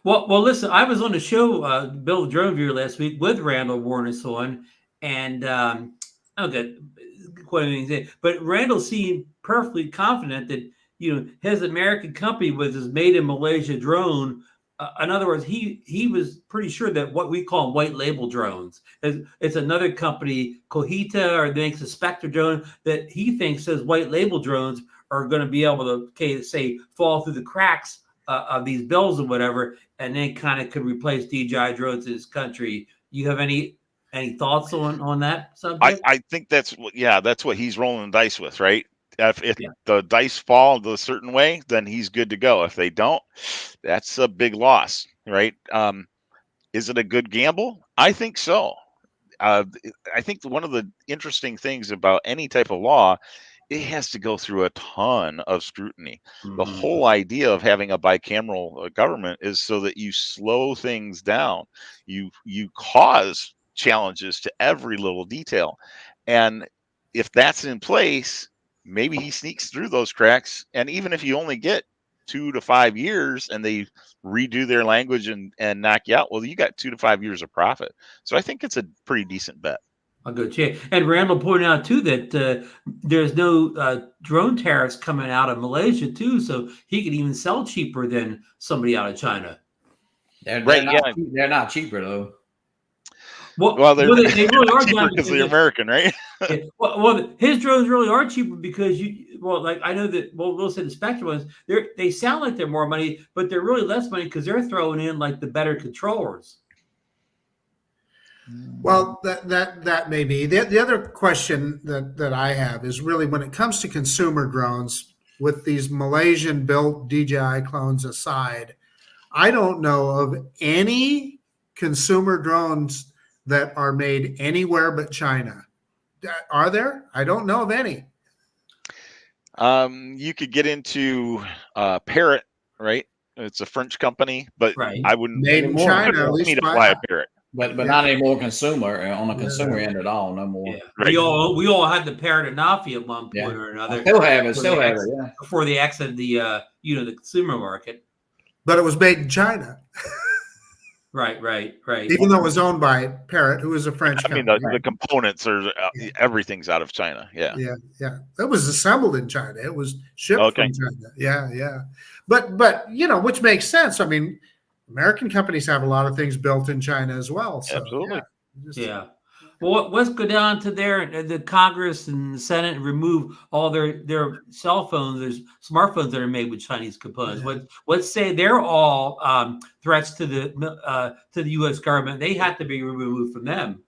Well, listen. I was on the show, Bill Drone Viewer, last week with Randall Warnes on, and okay, quite anything. But Randall seemed perfectly confident that his American company with his made in Malaysia drone. In other words, he was pretty sure that what we call white label drones, it's another company, Kohita, or they makes a Spectre drone, that he thinks says white label drones are going to be able to, say, fall through the cracks of these bills or whatever, and then kind of could replace DJI drones in this country. You have any thoughts on that subject? I think that's what he's rolling the dice with, right? If the dice fall a certain way, then he's good to go. If they don't, that's a big loss, right? Is it a good gamble? I think so. I think one of the interesting things about any type of law, it has to go through a ton of scrutiny. Mm-hmm. The whole idea of having a bicameral government is so that you slow things down. You cause challenges to every little detail. And if that's in place, maybe he sneaks through those cracks. And even if you only get 2 to 5 years and they redo their language and knock you out, well, you got 2 to 5 years of profit. So I think it's a pretty decent bet. A good chance. And Randall pointed out too that there's no drone tariffs coming out of Malaysia too, so he could even sell cheaper than somebody out of China. They're not cheaper though. Well, they really are cheaper because they're American, right? Well, his drones really are cheaper because I know that. Well, we'll say the Spectre ones, they sound like they're more money, but they're really less money because they're throwing in like the better controllers. Well, that may be. The other question that I have is really when it comes to consumer drones, with these Malaysian-built DJI clones aside, I don't know of any consumer drones that are made anywhere but China. Are there? I don't know of any. You could get into Parrot, right? It's a French company, but I wouldn't. Made in China, at least to fly a Parrot. But not anymore consumer on the consumer end at all, no more. Yeah. Right. We all had the Parrot Anafi at one point or another. Still have it. Before they exited the the consumer market. But it was made in China. Right. Even though it was owned by Parrot, who is a French company. I mean, the components are everything's out of China. Yeah. It was assembled in China. It was shipped from China. Yeah. But which makes sense. I mean, American companies have a lot of things built in China as well. So, absolutely. Yeah. Well, let's go down to the Congress and the Senate and remove all their cell phones, their smartphones that are made with Chinese components. Let's say they're all threats to the U.S. government. They have to be removed from them.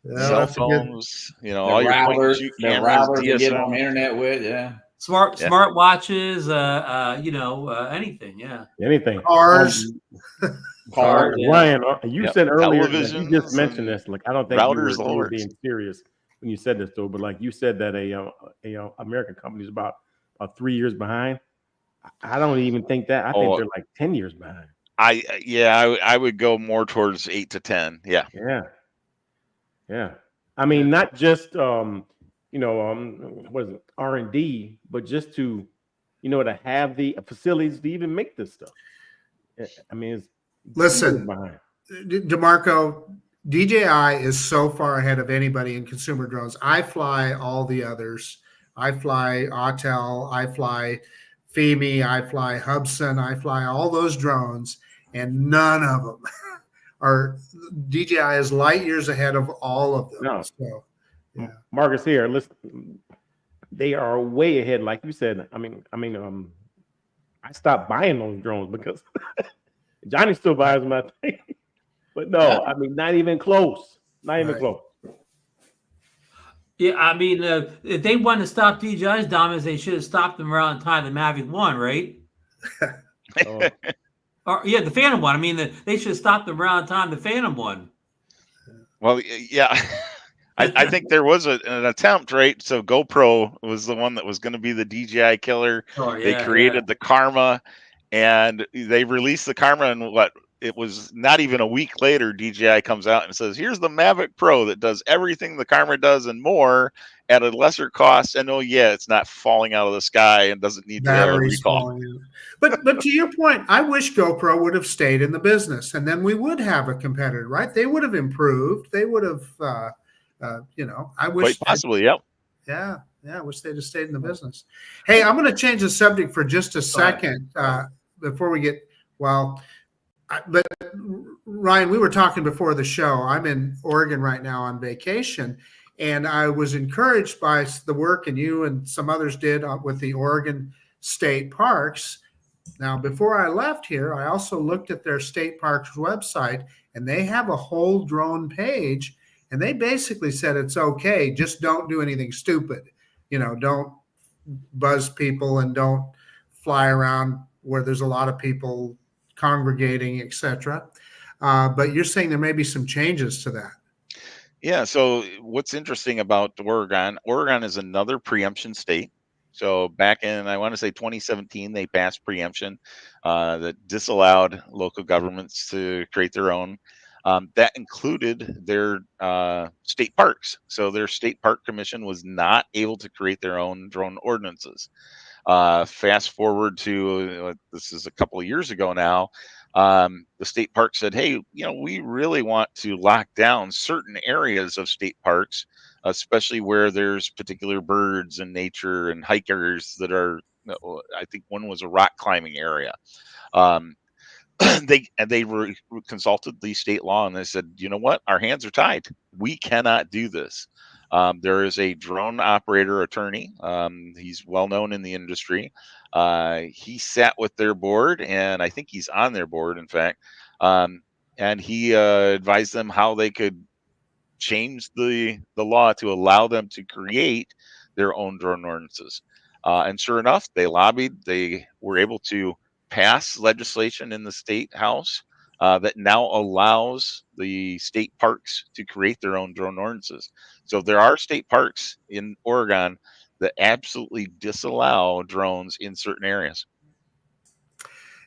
Cell phones, all your routers, you get on the internet with, smart watches, anything, anything. Cars. Ryan, you said earlier, you just mentioned this. Like, I don't think you were being serious when you said this, though. But like you said that a American company is about 3 years behind. I don't even think that. I think they're like 10 years behind. I would go more towards 8 to 10. Yeah. I mean, not just what is it, R&D, but just to to have the facilities to even make this stuff. I mean, listen, DeMarco, DJI is so far ahead of anybody in consumer drones. I fly all the others. I fly Autel, I fly FIMI, I fly Hubsan, I fly all those drones, and none of them are. DJI is light years ahead of all of them. No. So, yeah. Marcus here, listen, they are way ahead. Like you said, I I stopped buying those drones because Johnny still buys my thing. But no, I mean, not even close. Not even close. Yeah, I mean, if they want to stop DJI's dominance, they should have stopped them around the time the Mavic 1, right? Or the Phantom 1. I mean, they should have stopped them around the time the Phantom 1. Well, yeah. I think there was an attempt, right? So GoPro was the one that was going to be the DJI killer. They created the Karma, and they released the Karma, and it was not even a week later, DJI comes out and says, here's the Mavic Pro that does everything the Karma does and more at a lesser cost. And it's not falling out of the sky and doesn't need to have a recall. But to your point, I wish GoPro would have stayed in the business, and then we would have a competitor, right? They would have improved. They would have, I wish. Quite possibly, yep. Yeah, I wish they'd have stayed in the business. Hey, I'm going to change the subject for just a second before we get, but Ryan, we were talking before the show. I'm in Oregon right now on vacation, and I was encouraged by the work and you and some others did with the Oregon state parks. Now, before I left here, I also looked at their state parks website, and they have a whole drone page, and they basically said it's okay, just don't do anything stupid. Don't buzz people and don't fly around where there's a lot of people congregating, etc. But you're saying there may be some changes to that. Yeah. So what's interesting about Oregon is another preemption state. So back in, I want to say 2017, they passed preemption that disallowed local governments to create their own. That included their state parks. So their state park commission was not able to create their own drone ordinances. Fast forward to this is a couple of years ago now. The state park said, hey, we really want to lock down certain areas of state parks, especially where there's particular birds and nature and hikers that are, I think one was a rock climbing area. They consulted the state law, and they said, you know what, our hands are tied. We cannot do this. There is a drone operator attorney. He's well known in the industry. He sat with their board, and I think he's on their board, in fact. And he advised them how they could change the law to allow them to create their own drone ordinances. And sure enough, they lobbied. They were able to pass legislation in the state house that now allows the state parks to create their own drone ordinances. So there are state parks in Oregon that absolutely disallow drones in certain areas.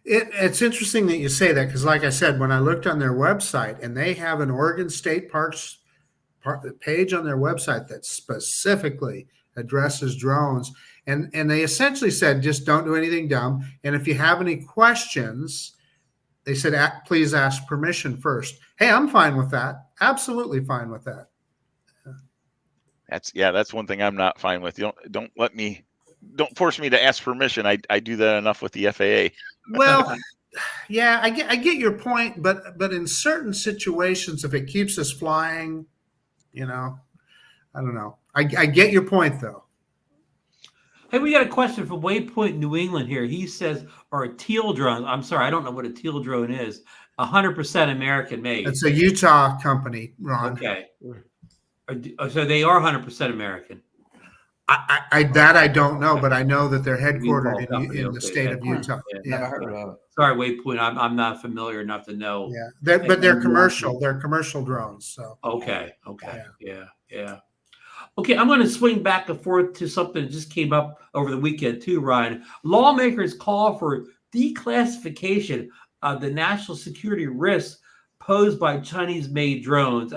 It's interesting that you say that, because like I said, when I looked on their website, and they have an Oregon State Parks page on their website that specifically addresses drones, and they essentially said, just don't do anything dumb. And if you have any questions, they said, please ask permission first. Hey, I'm fine with that. Absolutely fine with that. That's one thing I'm not fine with. Don't force me to ask permission. I do that enough with the FAA. Well, yeah, I get your point, but in certain situations, if it keeps us flying, I don't know. I get your point though. Hey, we got a question from Waypoint New England here. He says, are teal drones, I'm sorry, I don't know what a teal drone is, 100% American made? It's a Utah company, Ron. Okay. So they are 100% American. I don't know, but I know that they're headquartered in the state of Utah. Never heard of it. Sorry, Waypoint, I'm not familiar enough to know. Yeah, but they're commercial. They're commercial drones. So okay, yeah. Okay, I'm going to swing back and forth to something that just came up over the weekend too, Ryan. Lawmakers call for declassification the national security risks posed by Chinese-made drones.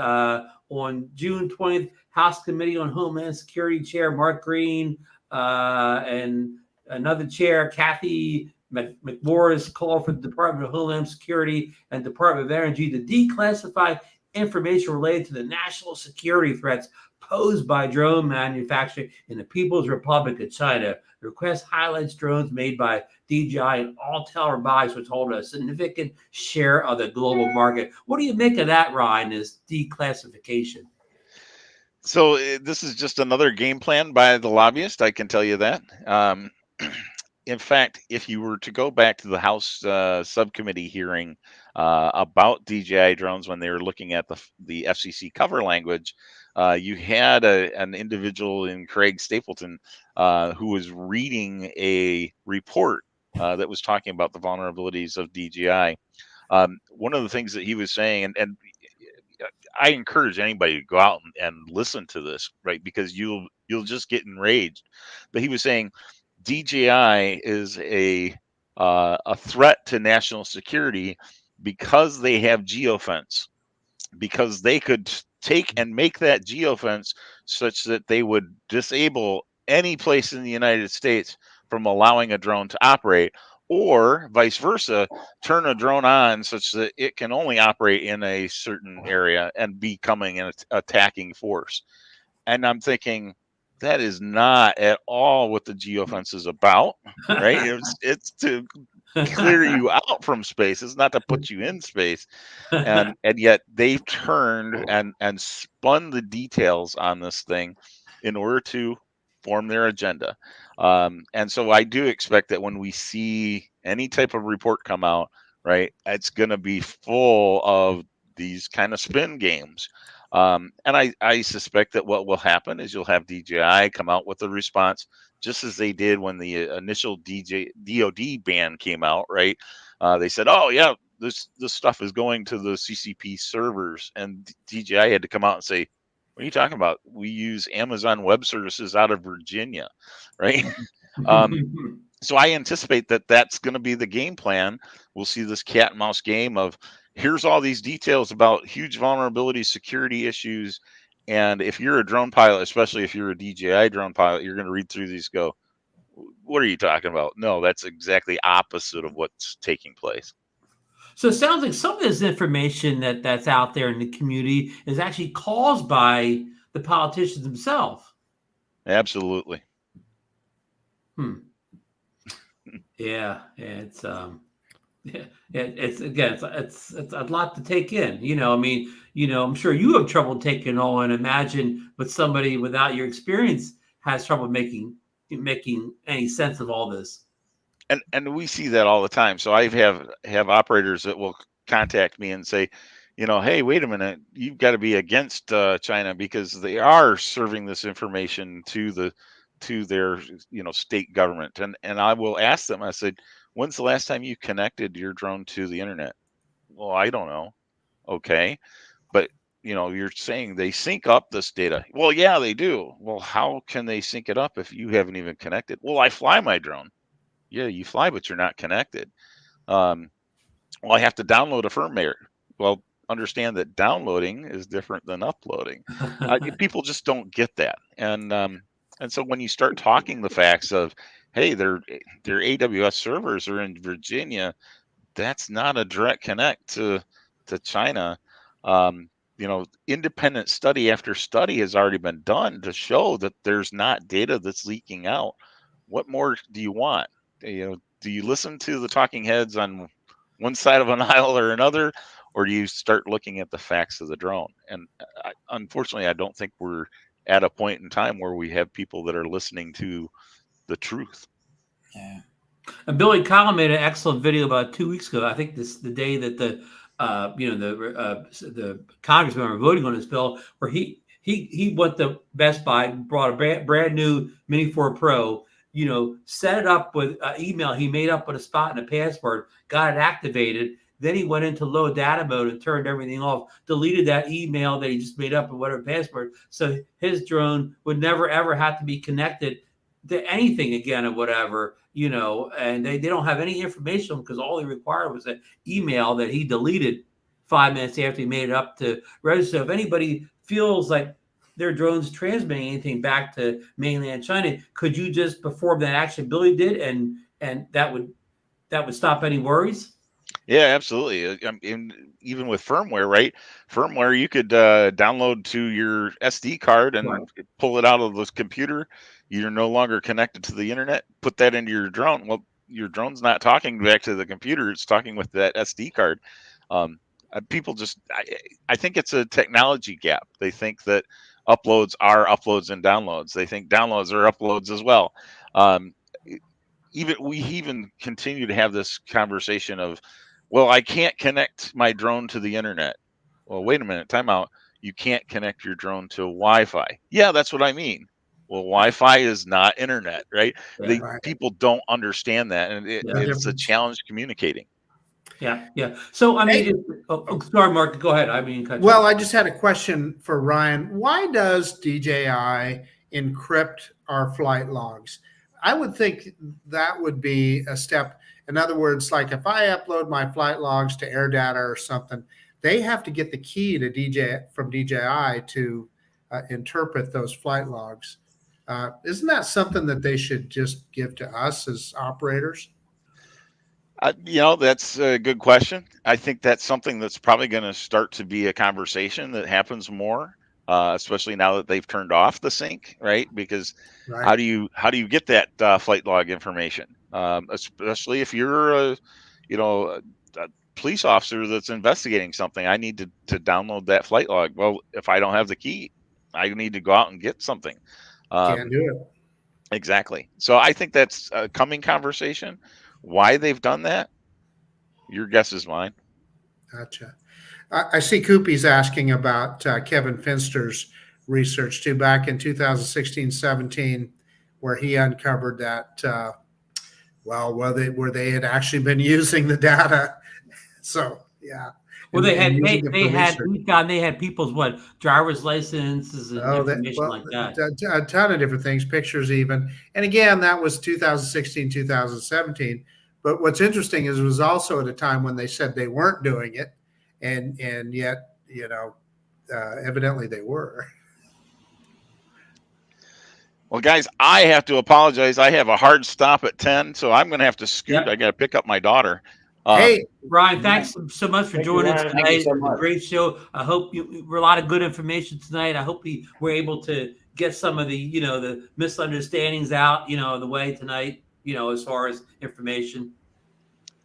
On June 20th, House Committee on Homeland Security Chair Mark Green and another chair, Kathy McMorris, called for the Department of Homeland Security and Department of Energy to declassify information related to the national security threats posed by drone manufacturing in the People's Republic of China. The request highlights drones made by DJI and all telerobotics, which hold a significant share of the global market. What do you make of that, Ryan, this declassification? So this is just another game plan by the lobbyist. I can tell you that. In fact, if you were to go back to the House subcommittee hearing about DJI drones when they were looking at the FCC cover language, you had an individual in Craig Stapleton who was reading a report that was talking about the vulnerabilities of DJI. One of the things that he was saying, and I encourage anybody to go out and listen to this, right? Because you'll just get enraged. But he was saying DJI is a threat to national security because they have geofence, because they could take and make that geofence such that they would disable any place in the United States from allowing a drone to operate, or vice versa, turn a drone on such that it can only operate in a certain area and becoming an attacking force. And I'm thinking, that is not at all what the geofence is about, right? It's to clear you out from space. It's not to put you in space. And yet they've turned and spun the details on this thing in order to form their agenda. And so I do expect that when we see any type of report come out, right, it's going to be full of these kind of spin games. And I suspect that what will happen is you'll have DJI come out with a response, just as they did when the initial DoD ban came out, right? They said, oh, yeah, this stuff is going to the CCP servers. And DJI had to come out and say, what are you talking about? We use Amazon Web Services out of Virginia, right? So I anticipate that that's going to be the game plan. We'll see this cat and mouse game of, here's all these details about huge vulnerabilities, security issues. And if you're a drone pilot, especially if you're a DJI drone pilot, you're going to read through these, go, what are you talking about? No, that's exactly opposite of what's taking place. So it sounds like some of this information that's out there in the community is actually caused by the politicians themselves. Absolutely. Yeah, it's it's a lot to take in. I mean, I'm sure you have trouble taking all in. Imagine what somebody without your experience has trouble making any sense of all this. And we see that all the time. So I have operators that will contact me and say, hey, wait a minute, you've got to be against China because they are serving this information to their state government. And I will ask them, I said, when's the last time you connected your drone to the internet? Well, I don't know. Okay. But you're saying they sync up this data. Well, yeah, they do. Well, how can they sync it up if you haven't even connected? Well, I fly my drone. Yeah, you fly, but you're not connected. Well, I have to download a firmware. Well, understand that downloading is different than uploading. People just don't get that. And so when you start talking the facts of, hey, their AWS servers are in Virginia, that's not a direct connect to China. Independent study after study has already been done to show that there's not data that's leaking out. What more do you want? Do you listen to the talking heads on one side of an aisle or another, or do you start looking at the facts of the drone? And unfortunately, I don't think we're at a point in time where we have people that are listening to the truth. Yeah. And Billy Kyle made an excellent video about 2 weeks ago. I think the day that the congressmen were voting on this bill, where he went to Best Buy, brought a brand new Mini 4 Pro, set it up with email he made up with a spot and a password, got it activated. Then he went into low data mode and turned everything off, deleted that email that he just made up and whatever password. So his drone would never, ever have to be connected anything again or whatever, and they don't have any information because all they required was an email that he deleted 5 minutes after he made it up to register. So if anybody feels like their drones transmitting anything back to mainland China, could you just perform that action Billy did, and that would stop any worries? Yeah, absolutely. Even with firmware, right? Firmware, you could download to your SD card and pull it out of the computer. You're no longer connected to the internet. Put that into your drone. Well, your drone's not talking back to the computer. It's talking with that SD card. People I think it's a technology gap. They think that uploads are uploads and downloads. They think downloads are uploads as well. We even continue to have this conversation of, well, I can't connect my drone to the internet. Well, wait a minute, time out. You can't connect your drone to Wi-Fi. Yeah, that's what I mean. Well, Wi-Fi is not internet, right? People don't understand that, and it's a challenge communicating. Yeah. So, I mean, sorry, Mark, go ahead. I mean, well, I just had a question for Ryan. Why does DJI encrypt our flight logs? I would think that would be a step. In other words, like if I upload my flight logs to AirData or something, they have to get the key to from DJI to interpret those flight logs. Isn't that something that they should just give to us as operators? That's a good question. I think that's something that's probably going to start to be a conversation that happens more, especially now that they've turned off the sync, right? Because how do you get that flight log information, especially if you're a police officer that's investigating something? I need to download that flight log. Well, if I don't have the key, I need to go out and get something. Can't do it. Exactly. So I think that's a coming conversation. Why they've done that, your guess is mine. Gotcha. I see Koopy's asking about Kevin Finster's research too, back in 2016-17, where he uncovered that, where they had actually been using the data. So, yeah. Well, they had people's driver's licenses and information like that. A ton of different things, pictures even. And again, that was 2016, 2017. But what's interesting is it was also at a time when they said they weren't doing it, and yet evidently they were. Well, guys, I have to apologize. I have a hard stop at 10, so I'm going to have to scoot. Yep. I got to pick up my daughter. Hey, Ryan, thanks so much for joining us tonight. Thank you so much. Great show. I hope we're a lot of good information tonight. I hope we were able to get some of the, the misunderstandings out, the way tonight, as far as information.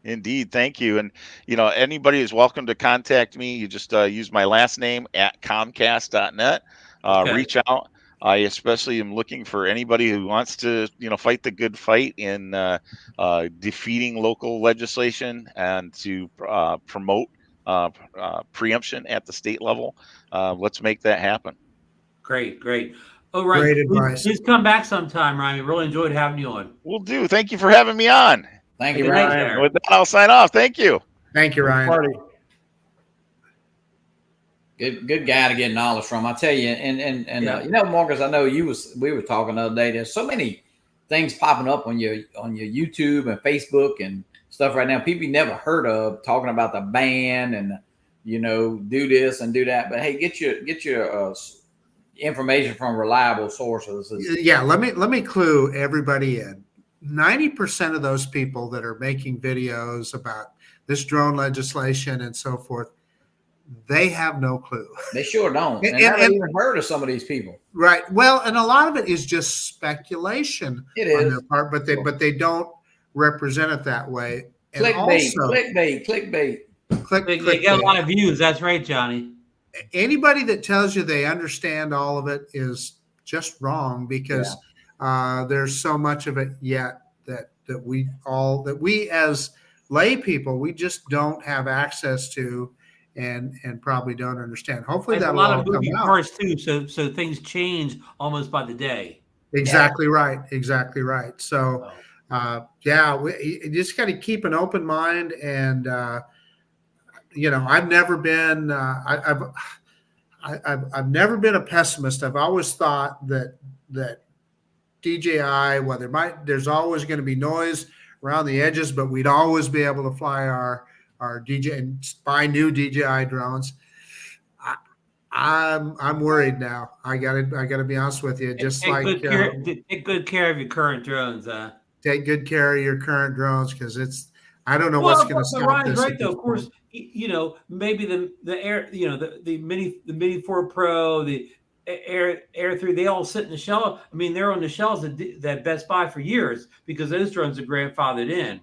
Indeed. Thank you. And, anybody is welcome to contact me. You just use my last name at comcast.net. Reach out. I especially am looking for anybody who wants to, fight the good fight in defeating local legislation and to promote preemption at the state level. Let's make that happen. Great. All right. Great advice. Please come back sometime, Ryan. We really enjoyed having you on. Will do. Thank you for having me on. Thank you, Good night, Ryan. there. With that, I'll sign off. Thank you. Thank you, Ryan. Good guy to get knowledge from. I tell you, and Marcus, I know we were talking the other day. There's so many things popping up on your YouTube and Facebook and stuff right now. People you never heard of talking about the ban and do this and do that. But hey, get your information from reliable sources. Yeah, let me clue everybody in. 90% of those people that are making videos about this drone legislation and so forth, they have no clue. They sure don't. And I haven't even heard of some of these people. Right. Well, and a lot of it is just speculation on their part, but they don't represent it that way. And Clickbait. They get a lot of views. That's right, Johnny. Anybody that tells you they understand all of it is just wrong, because there's so much of it yet that we as lay people, we just don't have access to and probably don't understand. Hopefully that will all come out. There's a lot of moving parts too, so things change almost by the day. Exactly right. So you just got to keep an open mind, and I've never been I've never been a pessimist. I've always thought that DJI. There's always going to be noise around the edges, but we'd always be able to fly our DJI and buy new DJI drones. I'm worried now. I gotta be honest with you. Just take like take good care of your current drones. Take good care of your current drones, because I don't know what's going to stop Ryan's this. right, though. Of course, maybe the Air, the Mini 4 Pro, the Air 3, they all sit in the shell. I mean, they're on the shelves that Best Buy for years because those drones are grandfathered in.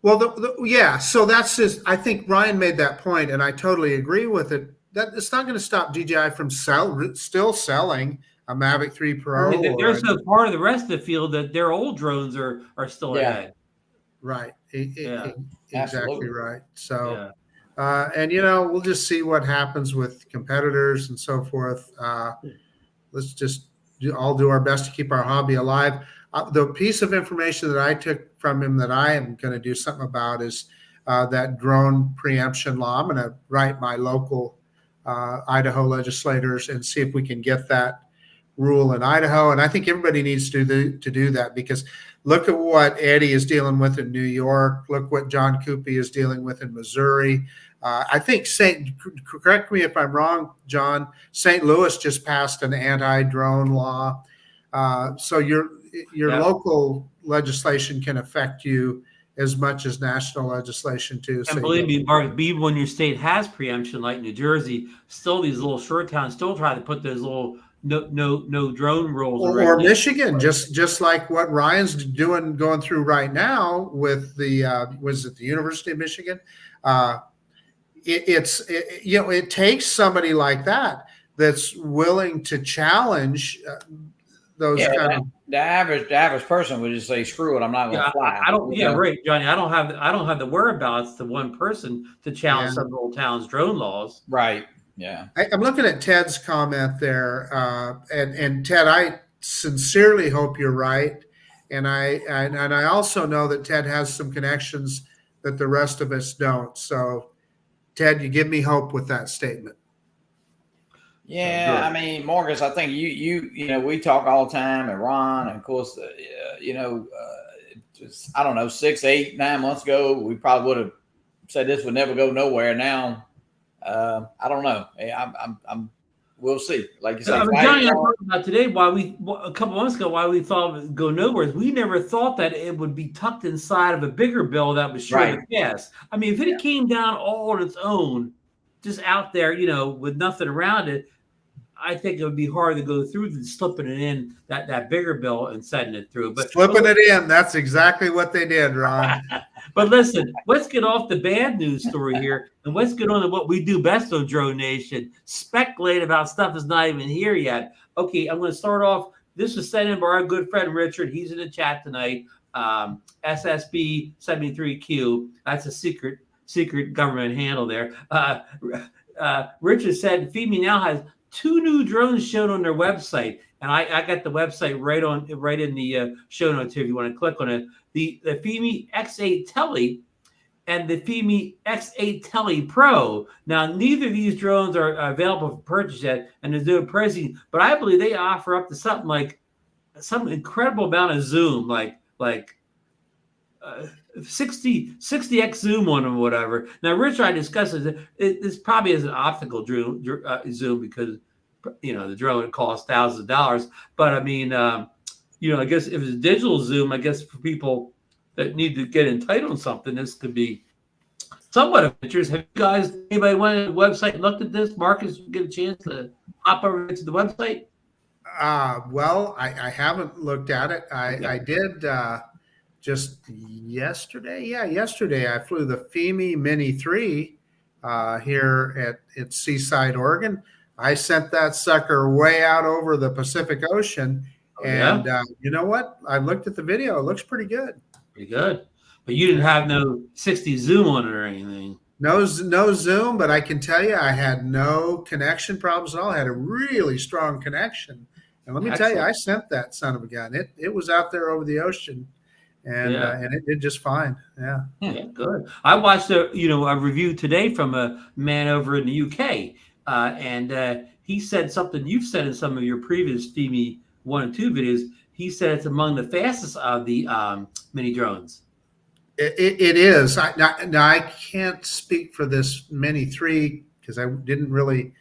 Well, yeah. So that's just. I think Ryan made that point, and I totally agree with it. That it's not going to stop DJI from still selling a Mavic 3 Pro. I mean, they're so part of the rest of the field that their old drones are still ahead. Right. Exactly Absolutely. right. So, and we'll just see what happens with competitors and so forth. Let's just all do our best to keep our hobby alive. The piece of information that I took from him that I am going to do something about is that drone preemption law. I'm going to write my local Idaho legislators and see if we can get that rule in Idaho. And I think everybody needs to do that, because look at what Eddie is dealing with in New York. Look what John Coopy is dealing with in Missouri. I think correct me if I'm wrong, John, St. Louis just passed an anti-drone law. So your local legislation can affect you as much as national legislation too. And believe me, Mark, even when your state has preemption, like New Jersey, still these little short towns still try to put those little no drone rules. Or Michigan, just like what Ryan's going through right now with the was it the University of Michigan? It takes somebody like that that's willing to challenge those kind of. The average person would just say, "Screw it, I'm not going to fly." I don't. Yeah, right, Johnny. I don't have the whereabouts to one person to challenge some little town's drone laws. Right. Yeah. I'm looking at Ted's comment there, and Ted, I sincerely hope you're right, and I also know that Ted has some connections that the rest of us don't. So, Ted, you give me hope with that statement. Yeah, I mean, Marcus, I think you we talk all the time, and Ron, and of course, just, I don't know, 6, 8, 9 months ago, we probably would have said this would never go nowhere. Now, I don't know. We'll see. Like you said, Johnny, I talked about today a couple months ago why we thought it would go nowhere. We never thought that it would be tucked inside of a bigger bill that was sure to pass. I mean, if it came down all on its own, just out there, with nothing around it, I think it would be hard to go through than slipping it in that bigger bill and setting it through. But slipping it in, that's exactly what they did, Ron. But listen, let's get off the bad news story here, and let's get on to what we do best on DroneNation: speculate about stuff that's not even here yet. Okay, I'm going to start off. This was sent in by our good friend Richard. He's in the chat tonight. SSB 73Q. That's a secret government handle there. Richard said FIMI now has 2 new drones shown on their website, and I got the website right in the show notes here if you want to click on it. The FIMI X8 Tele and the FIMI X8 Tele Pro. Now, neither of these drones are available for purchase yet, and there's no pricing, but I believe they offer up to something like some incredible amount of zoom, like 60x zoom on them or whatever. Now, Rich, I discussed this probably is an optical zoom because the drone costs thousands of dollars. But I mean, I guess if it's a digital zoom, I guess for people that need to get entitled on something, this could be somewhat of interest. Have you guys, anybody went to the website and looked at this? Marcus, you get a chance to hop over to the website? Well, I haven't looked at it. I did just yesterday. Yeah, yesterday I flew the FIMI Mini 3 here at Seaside, Oregon. I sent that sucker way out over the Pacific Ocean. And you know what? I looked at the video. It looks pretty good. Pretty good. But you didn't have no 60 zoom on it or anything. No zoom, but I can tell you I had no connection problems at all. I had a really strong connection. And let me tell you, I sent that son of a gun. It was out there over the ocean, and it did just fine. Yeah. Yeah, good. I watched a review today from a man over in the UK, and he said something you've said in some of your previous FIMI 1 and 2 videos. he said it's among the fastest of the mini drones. It is. Now, I can't speak for this Mini 3 because I didn't really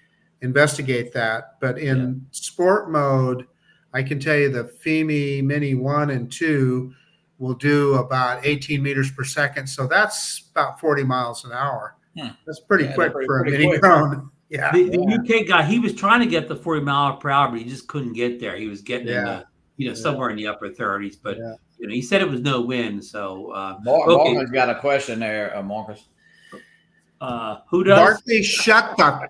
investigate that. But in sport mode, I can tell you the FIMI Mini 1 and 2 will do about 18 meters per second. So that's about 40 miles an hour. That's pretty quick for a mini drone. Yeah. The UK guy, he was trying to get the 40 mile per hour, but he just couldn't get there. He was getting in the, somewhere in the upper 30s. But he said it was no win. So Marcus got a question there, Marcus. Who does? Barkley, shut up.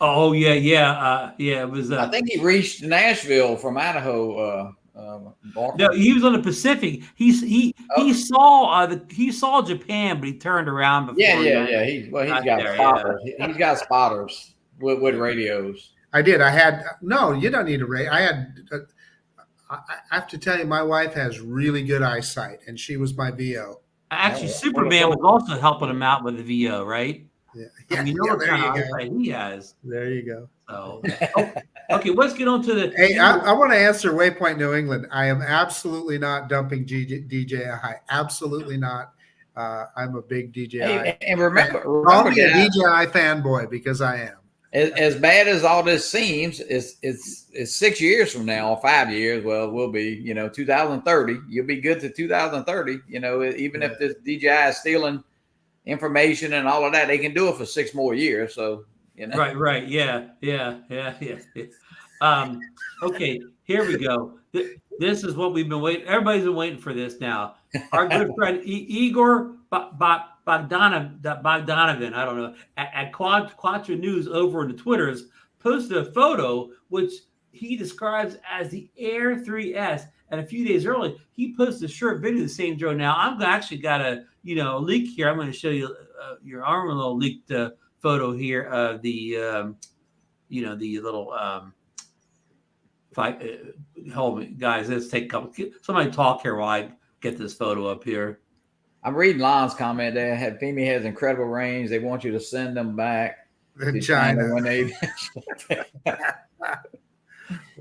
Oh yeah. It was. I think he reached Nashville from Idaho. No, he was on the Pacific. He saw Japan, but he turned around before. Yeah. He's got spotters. He's got spotters with radios. I did. No, you don't need a radio. I have to tell you, my wife has really good eyesight, and she was my VO. Actually, Superman was also helping him out with the VO, right? Yeah. What kind of eyesight he has. There you go. So, okay, let's get on to the. Hey, I want to answer Waypoint New England. I am absolutely not dumping DJI. Absolutely not. I'm a big DJI. Hey, and remember, Call me a DJI fanboy because I am. As bad as all this seems, it's 6 years from now, or 5 years. Well, it will be, 2030. You'll be good to 2030. Even if this DJI is stealing information and all of that, they can do it for 6 more years. So, Right. Yeah. Okay, here we go. This is what we've been waiting. Everybody's been waiting for this now. Our good friend Igor Bogdanovan, I don't know, at Quattro News over on the Twitters, posted a photo which he describes as the Air 3S. And a few days earlier, he posted a short video of the same drone. Now, I've actually got a leak here. I'm going to show you your arm a little leaked photo here of the the little hold me, guys. Let's take a couple. Somebody talk here while I get this photo up here. I'm reading Lon's comment there. FIMI has incredible range. They want you to send them back to China when they.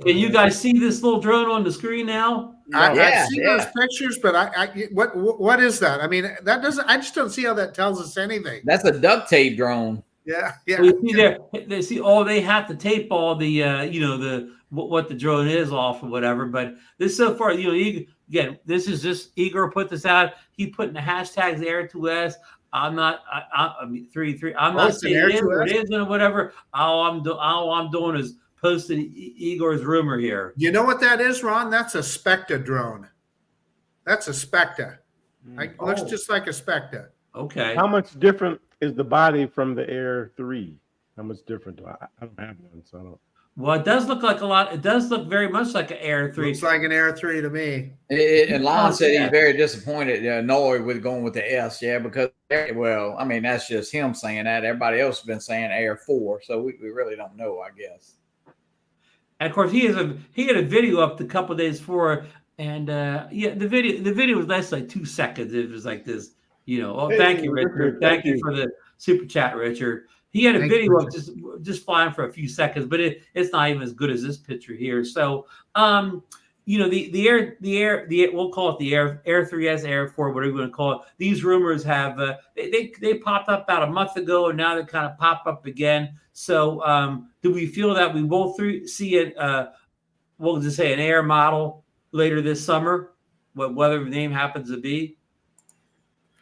Can you guys see this little drone on the screen now? I've seen those pictures, but what is that? I mean, that doesn't. I just don't see how that tells us anything. That's a duct tape drone. Yeah. Well, you see there, they see. Oh, they have to tape all the what the drone is off or whatever. But this so far, again, this is just Igor put this out. He put in the hashtags Air2S. I'm not. I mean 3. I'm not saying it is or it isn't or whatever. All I'm doing is posting Igor's rumor here. You know what that is, Ron? That's a Specta drone. That's a Specta. Looks just like a Specta. Okay. How much different is the body from the Air 3? How much different do I don't have one, so I don't. Well, it does look like a lot. It does look very much like an Air 3. Looks like an Air 3 to me. And Lon said he's very disappointed, annoyed with going with the S. Yeah, because, well, I mean, that's just him saying that. Everybody else has been saying Air 4, so we really don't know, I guess. And of course, he had a video up a couple of days before, and the video was less like 2 seconds. It was like this, thank you, Richard. Thank you for the super chat, Richard. He had a video of just flying for a few seconds, but it's not even as good as this picture here. So, the air, we'll call it the Air 3S, Air 4, whatever you want to call it. These rumors have they popped up about a month ago, and now they kind of pop up again. So, do we feel that we will see it? We'll just say an Air model later this summer, whatever the name happens to be.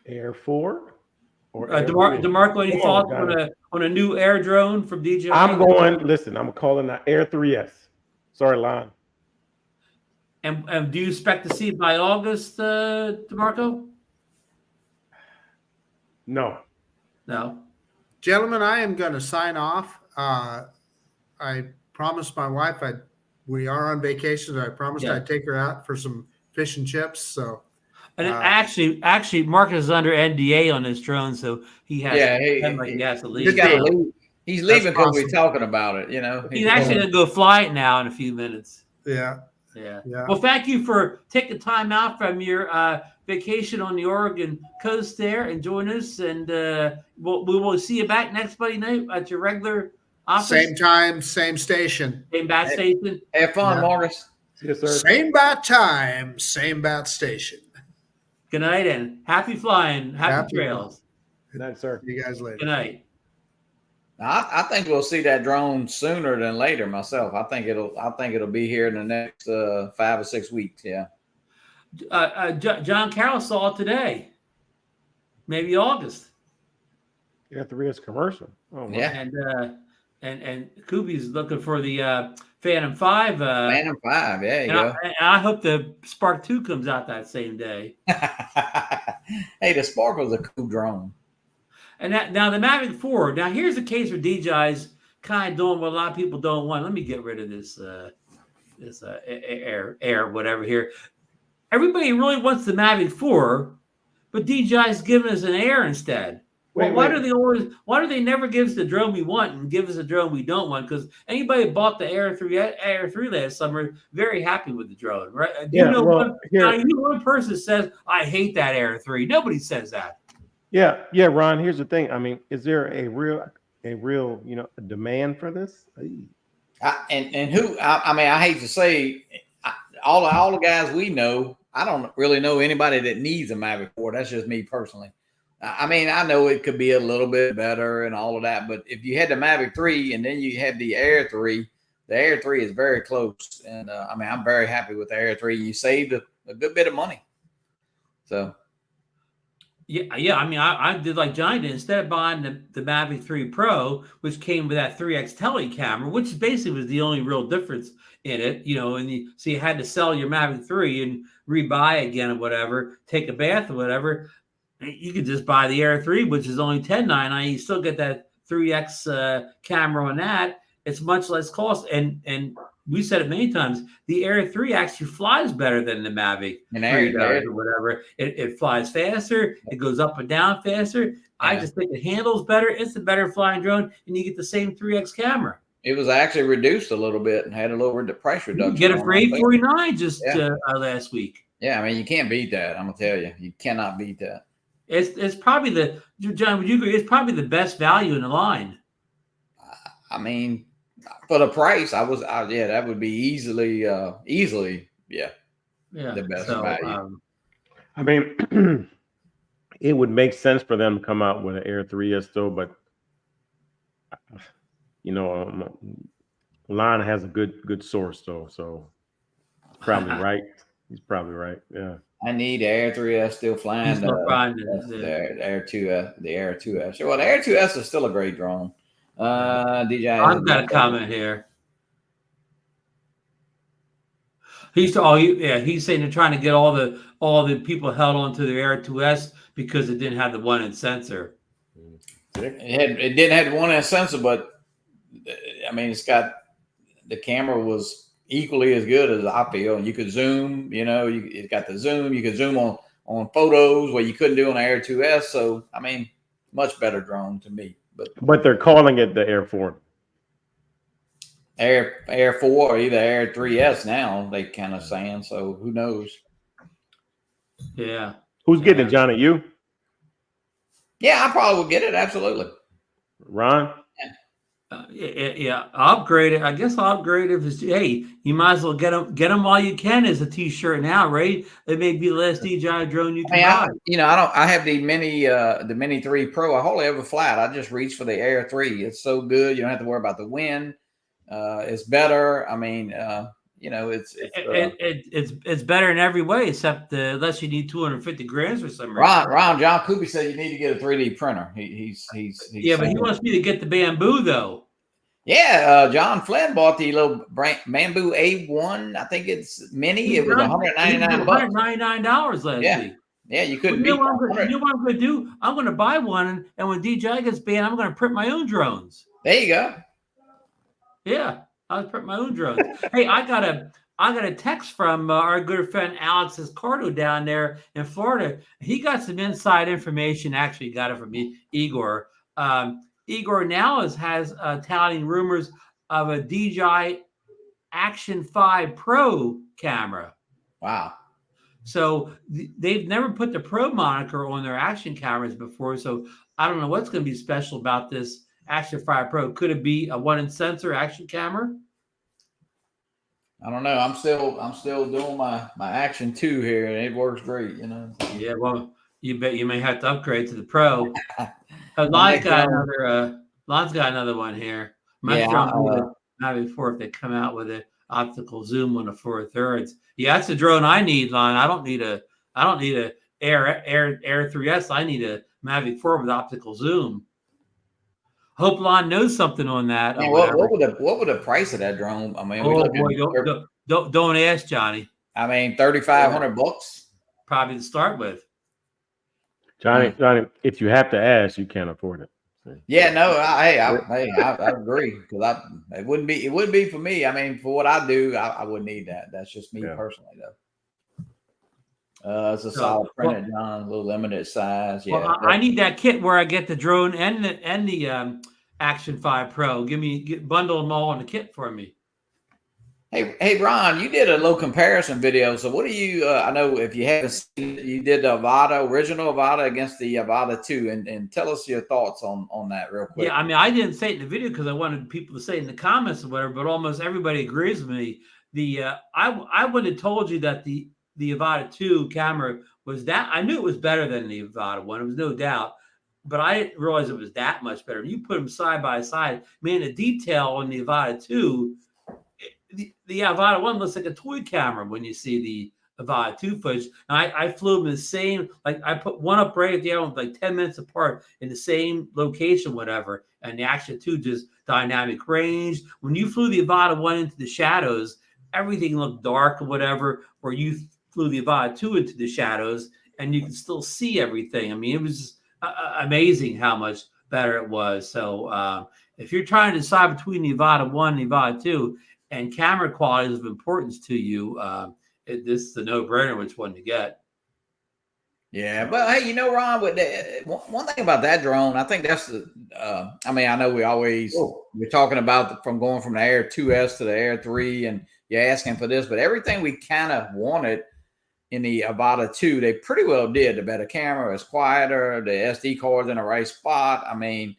Air 4. DeMarco, any thoughts on a new air drone from DJI? I'm calling that Air 3S. Sorry, Lon. And do you expect to see it by August, DeMarco? No. Gentlemen, I am going to sign off. I promised my wife we are on vacation. So I promised I'd take her out for some fish and chips. So. And actually, Marcus is under NDA on this drone, so he has he has to leave. He's leaving because we're talking about it. He's actually going to go fly it now in a few minutes. Yeah. Well, thank you for taking time out from your vacation on the Oregon coast there and join us. And we will see you back next Monday night at your regular office? Same time, same station. Same bat station? Have fun, Yeah. Marcus. Yes, sir. Same bat time, same bat station. Good night and happy flying. Happy Happy trails. Good night, sir. See you guys later. Good night. I think we'll see that drone sooner than later. Myself, I think it'll be here in the next 5 or 6 weeks. Yeah. John Carroll saw it today. Maybe August. Air 3S commercial. Oh, my. Yeah. And Kubi's looking for the Phantom 5. Phantom 5. Yeah, you and go. I hope the Spark 2 comes out that same day. Hey, the Spark was a cool drone. And now the Mavic 4. Now here's the case where DJI's kind of doing what a lot of people don't want. Let me get rid of this air whatever here. Everybody really wants the Mavic 4, but DJI's giving us an Air instead. Why do they never give us the drone we want and give us a drone we don't want? Because anybody who bought the Air 3 last summer, very happy with the drone, right? One person says, I hate that Air 3. Nobody says that. Yeah, Ron. Here's the thing. I mean, is there a real, demand for this? I hate to say, all the guys we know, I don't really know anybody that needs a Mavic 4. That's just me personally. I mean, I know it could be a little bit better and all of that, but if you had the Mavic 3 and then you had the Air 3, the Air 3 is very close. And I'm very happy with the Air 3. You saved a good bit of money. So. Yeah. I mean, I did like Johnny did. Instead of buying the Mavic 3 Pro, which came with that 3X tele camera, which basically was the only real difference in it, so you had to sell your Mavic 3 and rebuy again or whatever, take a bath or whatever. You could just buy the Air 3, which is only $10.99. You still get that 3X camera on that. It's much less cost. And we said it many times, the Air 3 actually flies better than the Mavic 3 or whatever. It flies faster. It goes up and down faster. Yeah. I just think it handles better. It's a better flying drone, and you get the same 3X camera. It was actually reduced a little bit and had a lower price reduction. You get it for $849 last week. Yeah, I mean, you can't beat that. I'm going to tell you. You cannot beat that. It's probably John, would you agree? It's probably the best value in the line. I mean, for the price, that would be easily, the best value. I mean, it would make sense for them to come out with an Air 3S though, but Lon has a good source though, so probably right. He's probably right. Yeah. I need the Air 3S still flying. The Air 2S. Well, the Air 2S is still a great drone. DJI. I've got a comment here. He's saying they're trying to get all the people held onto the Air 2S because it didn't have the 1-inch sensor. It didn't have the 1-inch sensor, but I mean, the camera was equally as good as I feel, and you could zoom. It got the zoom. You could zoom on photos where you couldn't do on the Air 2S. So I mean, much better drone to me. But they're calling it the Air 4. Air 4 or either Air 3S now. They kind of saying. So who knows? Yeah. Who's getting it, Johnny? You? Yeah, I probably would get it. Absolutely. Ron? I'll upgrade it. I guess I'll upgrade it. Hey, you might as well get them while you can as a t-shirt now, right? It may be the last DJI drone you can buy. I have the Mini 3 Pro. I hardly ever fly it. I just reach for the Air 3. It's so good. You don't have to worry about the wind. It's better. I mean, it's better in every way except unless you need 250 grams or something. Ron John Kubi said you need to get a 3D printer. He's but he wants me to get the Bamboo though. Yeah, John Flynn bought the little Bamboo A1. I think it's mini. It was $199. $199 last week. Yeah, you couldn't. You know what I'm going to do? I'm going to buy one, and when DJI gets banned, I'm going to print my own drones. There you go. Yeah, I'll print my own drones. Hey, I got a text from our good friend Alex Escardo down there in Florida. He got some inside information. Actually, got it from Igor. Igor now has touting rumors of a DJI Action 5 Pro camera. Wow. So they've never put the Pro moniker on their action cameras before. So I don't know what's going to be special about this Action Fire Pro? Could it be a 1-inch sensor action camera? I don't know. I'm still doing my Action 2 here, and it works great. Yeah, well, you may have to upgrade to the Pro. Lon's Lon's got another one here. Mavic 4 if they come out with an optical zoom on the 4/3. Yeah, that's the drone I need, Lon. I don't need a Air 3S. I need a Mavic 4 with optical zoom. Hope Lon knows something on that. Man, what would the price of that drone? I mean, don't ask, Johnny. I mean, $3,500 probably to start with. Johnny, if you have to ask, you can't afford it. Yeah, no, I agree, because it wouldn't be for me. I mean, for what I do, I wouldn't need that. That's just me personally, though. It's a solid printed, John, a little limited size. Yeah, well, I need that kit where I get the drone and the Action 5 Pro. Bundle them all in the kit for me. Hey, Ron, you did a little comparison video. So what do you? I know if you haven't seen it, you did the original Avata against the Avata 2, and tell us your thoughts on that real quick. Yeah, I mean, I didn't say it in the video because I wanted people to say it in the comments or whatever, but almost everybody agrees with me. I would have told you that the Avata 2 camera was that. I knew it was better than the Avata 1. It was no doubt, but I didn't realize it was that much better. You put them side by side, man. The detail on the Avata 2. The Avata 1 looks like a toy camera when you see the Avata 2 footage. And I flew them in the same, like I put one up right at the other, like 10 minutes apart in the same location, whatever. And the Action 2 just dynamic range. When you flew the Avata 1 into the shadows, everything looked dark or whatever, where you flew the Avata 2 into the shadows and you can still see everything. I mean, it was amazing how much better it was. So if you're trying to decide between the Avata 1 and the Avata 2, and camera quality is of importance to you, this is a no-brainer which one to get. Yeah, but hey, Ron, with one thing about that drone, I think that's I mean, I know we're talking about from going from the Air 2S to the Air 3, and you're asking for this, but everything we kind of wanted in the Avata 2, they pretty well did. The better camera is quieter, the SD card's in the right spot. I mean,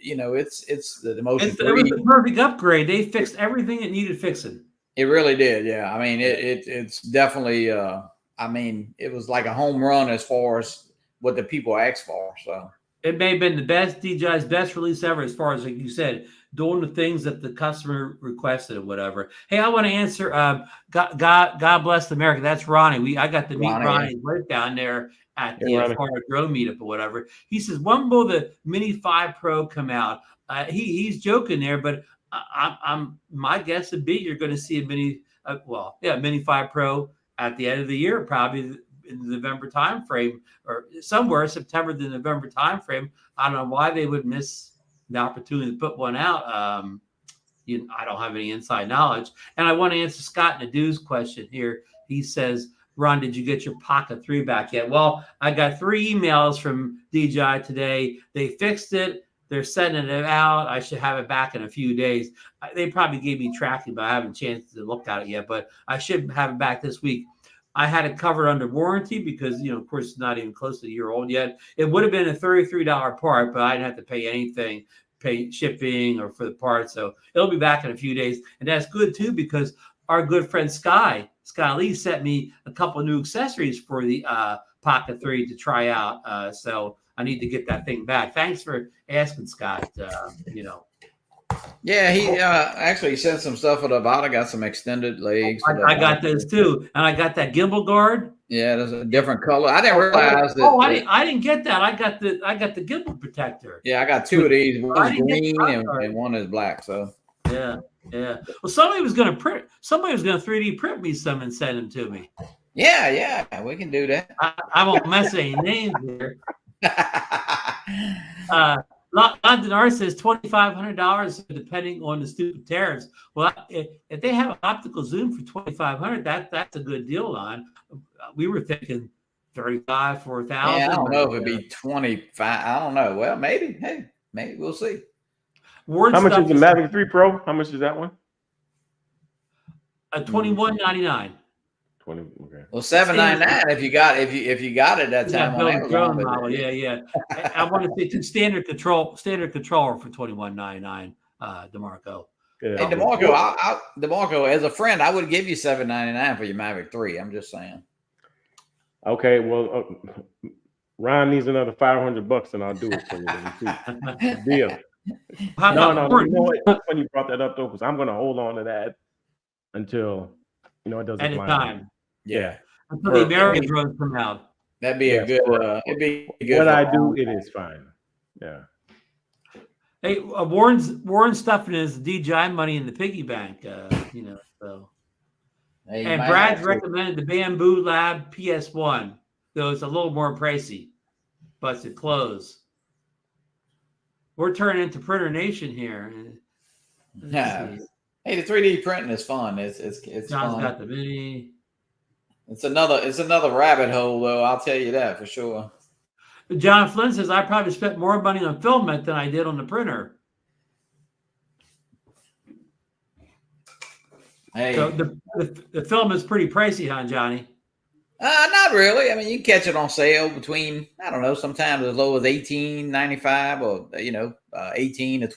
it's the most. It was the perfect upgrade. They fixed everything it needed fixing. It really did. Yeah. I mean, it's definitely, I mean, it was like a home run as far as what the people asked for. So it may have been the best DJI's best release ever, as far as, like you said, doing the things that the customer requested or whatever. Hey, I want to answer, God bless America. That's Ronnie. I got to meet Ronnie right down there at the Florida drone meetup or whatever. He says, when will the Mini 5 Pro come out? He's joking there, but my guess would be you're going to see a Mini 5 Pro at the end of the year, probably in the November timeframe, or somewhere September to November timeframe. I don't know why they would miss the opportunity to put one out. I don't have any inside knowledge. And I want to answer Scott Nadeau's question here. He says, Ron, did you get your Pocket 3 back yet? Well, I got 3 emails from DJI today. They fixed it. They're sending it out. I should have it back in a few days. They probably gave me tracking, but I haven't chance to look at it yet. But I should have it back this week. I had it covered under warranty because, of course, it's not even close to a year old yet. It would have been a $33 part, but I didn't have to pay anything, pay shipping or for the part. So it'll be back in a few days. And that's good, too, because our good friend Sky Lee sent me a couple of new accessories for the Pocket 3 to try out. So I need to get that thing back. Thanks for asking, Scott. Yeah, he actually sent some stuff for the Avata. Got some extended legs. I got those too, and I got that gimbal guard. Yeah, there's a different color. I didn't realize that. Oh, I didn't get that. I got the gimbal protector. Yeah, I got 2 of these. One's green and one is black. So yeah. Well, somebody was going to 3D print me some and send them to me. Yeah, we can do that. I won't mess any names here. London Art says $2,500 depending on the stupid tariffs. Well, if they have an optical zoom for $2,500, that's a good deal. On we were thinking 35, 4,000. Yeah, I don't know if it'd be 25. I don't know. Well, maybe. Hey, maybe we'll see. How much is the Mavic 3 Pro? How much is that one? $21.99. 20. Okay. Well, $7.99 if you got it that Yeah, time on build a Amazon. drone but- model. Yeah. I want to say it's standard controller for $21.99. DeMarco. Yeah. Hey, DeMarco, as a friend, I would give you $7.99 for your Mavic 3. I'm just saying. Okay, well, Ryan needs another $500, and I'll do it for you. Deal. No. You know what? It's funny you brought that up though, because I'm going to hold on to that until it doesn't At a fly. time. Yeah. Until the American drones come out. That'd be a good. It'd be good. What I do, it is fine. Yeah. Hey, Warren's stuffing his DJI money in the piggy bank. So. Hey, And Brad's recommended the Bamboo Lab PS1, though it's a little more pricey, but it's close. We're turning into Printer Nation here. Yeah. Hey, the 3D printing is fun. It's John's fun. got the mini. It's another rabbit hole, though. I'll tell you that for sure. John Flynn says I probably spent more money on filament than I did on the printer. Hey, So the film is pretty pricey, huh, Johnny? not really. I mean, you can catch it on sale between, I don't know, sometimes as low as $18.95 or 18 to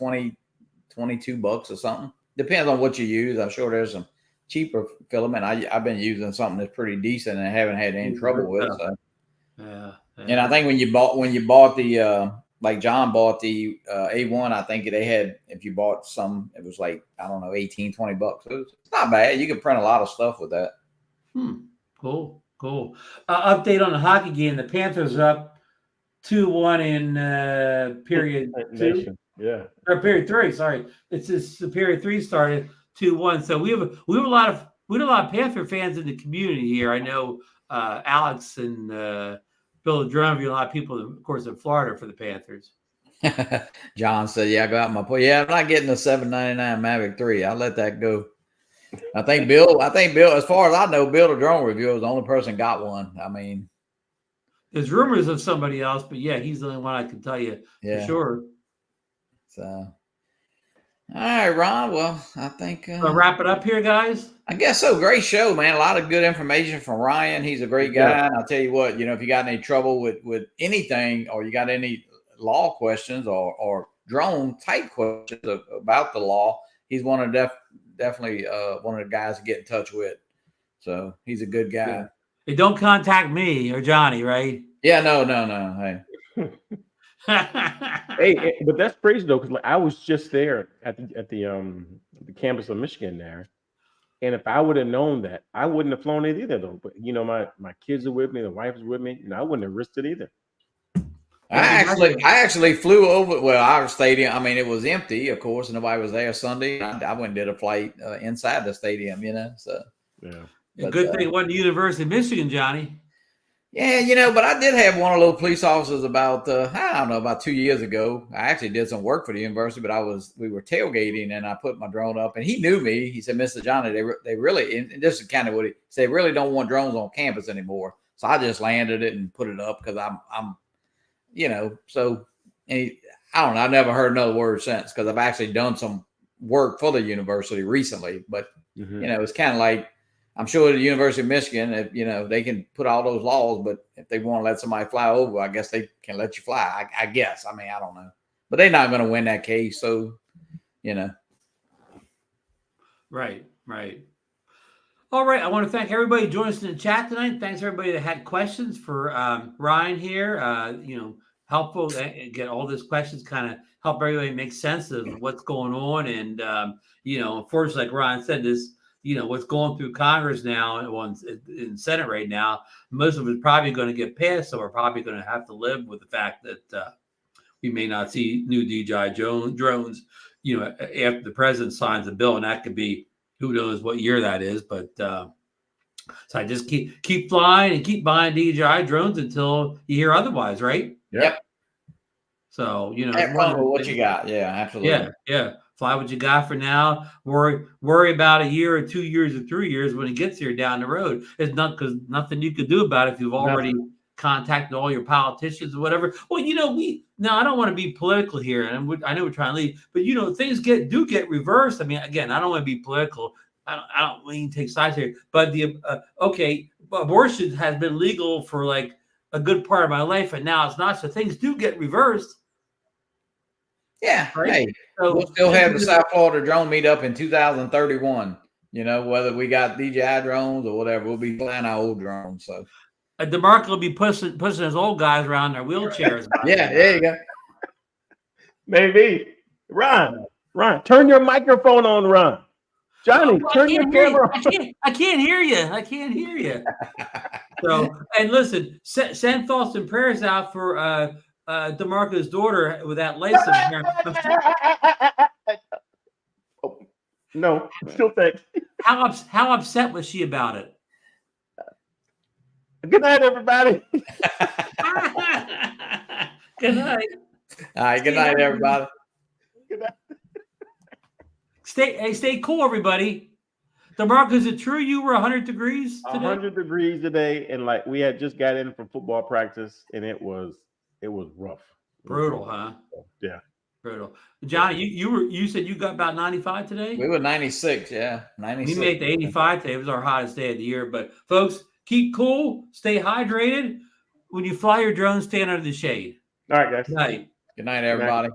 22 bucks or something. Depends on what you use. I'm sure there's some cheaper filament. I've been using something that's pretty decent and I haven't had any trouble with. So. Yeah. And I think when you bought the like John bought the A1, I think they had, if you bought some, it was like, I don't know, 18, 20 bucks. It's not bad. You can print a lot of stuff with that. Cool. Update on the hockey game. The Panthers are up 2-1 in period 2. Yeah. Or period 3, sorry. It's just the period 3 started 2-1. So we have a lot of Panther fans in the community here. I know Alex and Bill the Drone, a lot of people, of course, in Florida for the Panthers. John said, "Yeah, I got my point. Yeah, I'm not getting the $7.99 Mavic 3. I'll let that go." I think Bill. As far as I know, Bill the Drone Reviewer was the only person got one. I mean, there's rumors of somebody else, but yeah, he's the only one I can tell you for sure. So, all right, Ron. Well, I think I'll wrap it up here, guys. I guess so. Great show, man. A lot of good information from Ryan. He's a great guy. And I'll tell you what, if you got any trouble with anything, or you got any law questions or drone type questions about the law, he's definitely one of the guys to get in touch with. So he's a good guy. Yeah. Hey, don't contact me or Johnny, right? Yeah, no. Hey. Hey, but that's crazy though, because I was just there at the campus of Michigan there, and if I would have known that, I wouldn't have flown it either though. But my kids are with me, the wife is with me, and I wouldn't have risked it either. I actually flew over our stadium. I mean, it was empty, of course, and nobody was there Sunday. I went and did a flight inside the stadium, So yeah, a good thing it wasn't the University of Michigan, Johnny. Yeah, but I did have one of those police officers about 2 years ago. I actually did some work for the university, but we were tailgating and I put my drone up and he knew me. He said, "Mr. Johnny, they really," and this is kind of what he said, "really don't want drones on campus anymore." So I just landed it and put it up because I'm so I don't know. I've never heard another word since because I've actually done some work for the university recently, but it's kind of like, I'm sure the University of Michigan, if they can put all those laws, but if they want to let somebody fly over, I guess they can let you fly. I guess. I mean, I don't know, but they're not going to win that case. So, Right. All right. I want to thank everybody who joined us in the chat tonight. Thanks everybody that had questions for Ryan here. Helpful to get all these questions, kind of help everybody make sense of what's going on. And, unfortunately, like Ryan said, this, what's going through Congress now and in Senate right now, most of it's probably going to get passed. So we're probably going to have to live with the fact that we may not see new DJI drones, after the president signs a bill. And that could be, who knows what year that is. But so I just keep flying and keep buying DJI drones until you hear otherwise, right? Yep. So, have fun with what you got. Yeah, absolutely. Yeah. Fly what you got for now. Worry about a year or 2 years or 3 years when it gets here down the road. It's not because nothing you could do about it if you've already contacted all your politicians or whatever. Well, I don't want to be political here, and I know we're trying to leave, but things do get reversed. I mean, again, I don't want to be political. I don't mean to take sides here, but abortion has been legal for like a good part of my life, and now it's not. So things do get reversed. Yeah. Right? Hey, So we'll still have the South Florida drone meetup in 2031. You know, whether we got DJI drones or whatever, we'll be flying our old drones. So DeMarco will be pushing his old guys around in their wheelchairs. yeah, there you go. Maybe. Ron, turn your microphone on, Ron. Johnny, turn your camera on. I can't hear you. So, and listen, send thoughts and prayers out for DeMarco's daughter with that license. No, still thanks. How upset was she about it? Good night, everybody. Good night. All right, good night, everybody. Good night. Stay cool, everybody. DeMarco, is it true you were 100 degrees today? 100 degrees today, and like we had just got in from football practice, and it was rough. Brutal, huh? Yeah. Brutal. Johnny, you said you got about 95 today? We were 96, yeah. 96. We made the 85 today. It was our hottest day of the year. But folks, keep cool, stay hydrated. When you fly your drone, stand under the shade. All right, guys. Good night. Good night, everybody.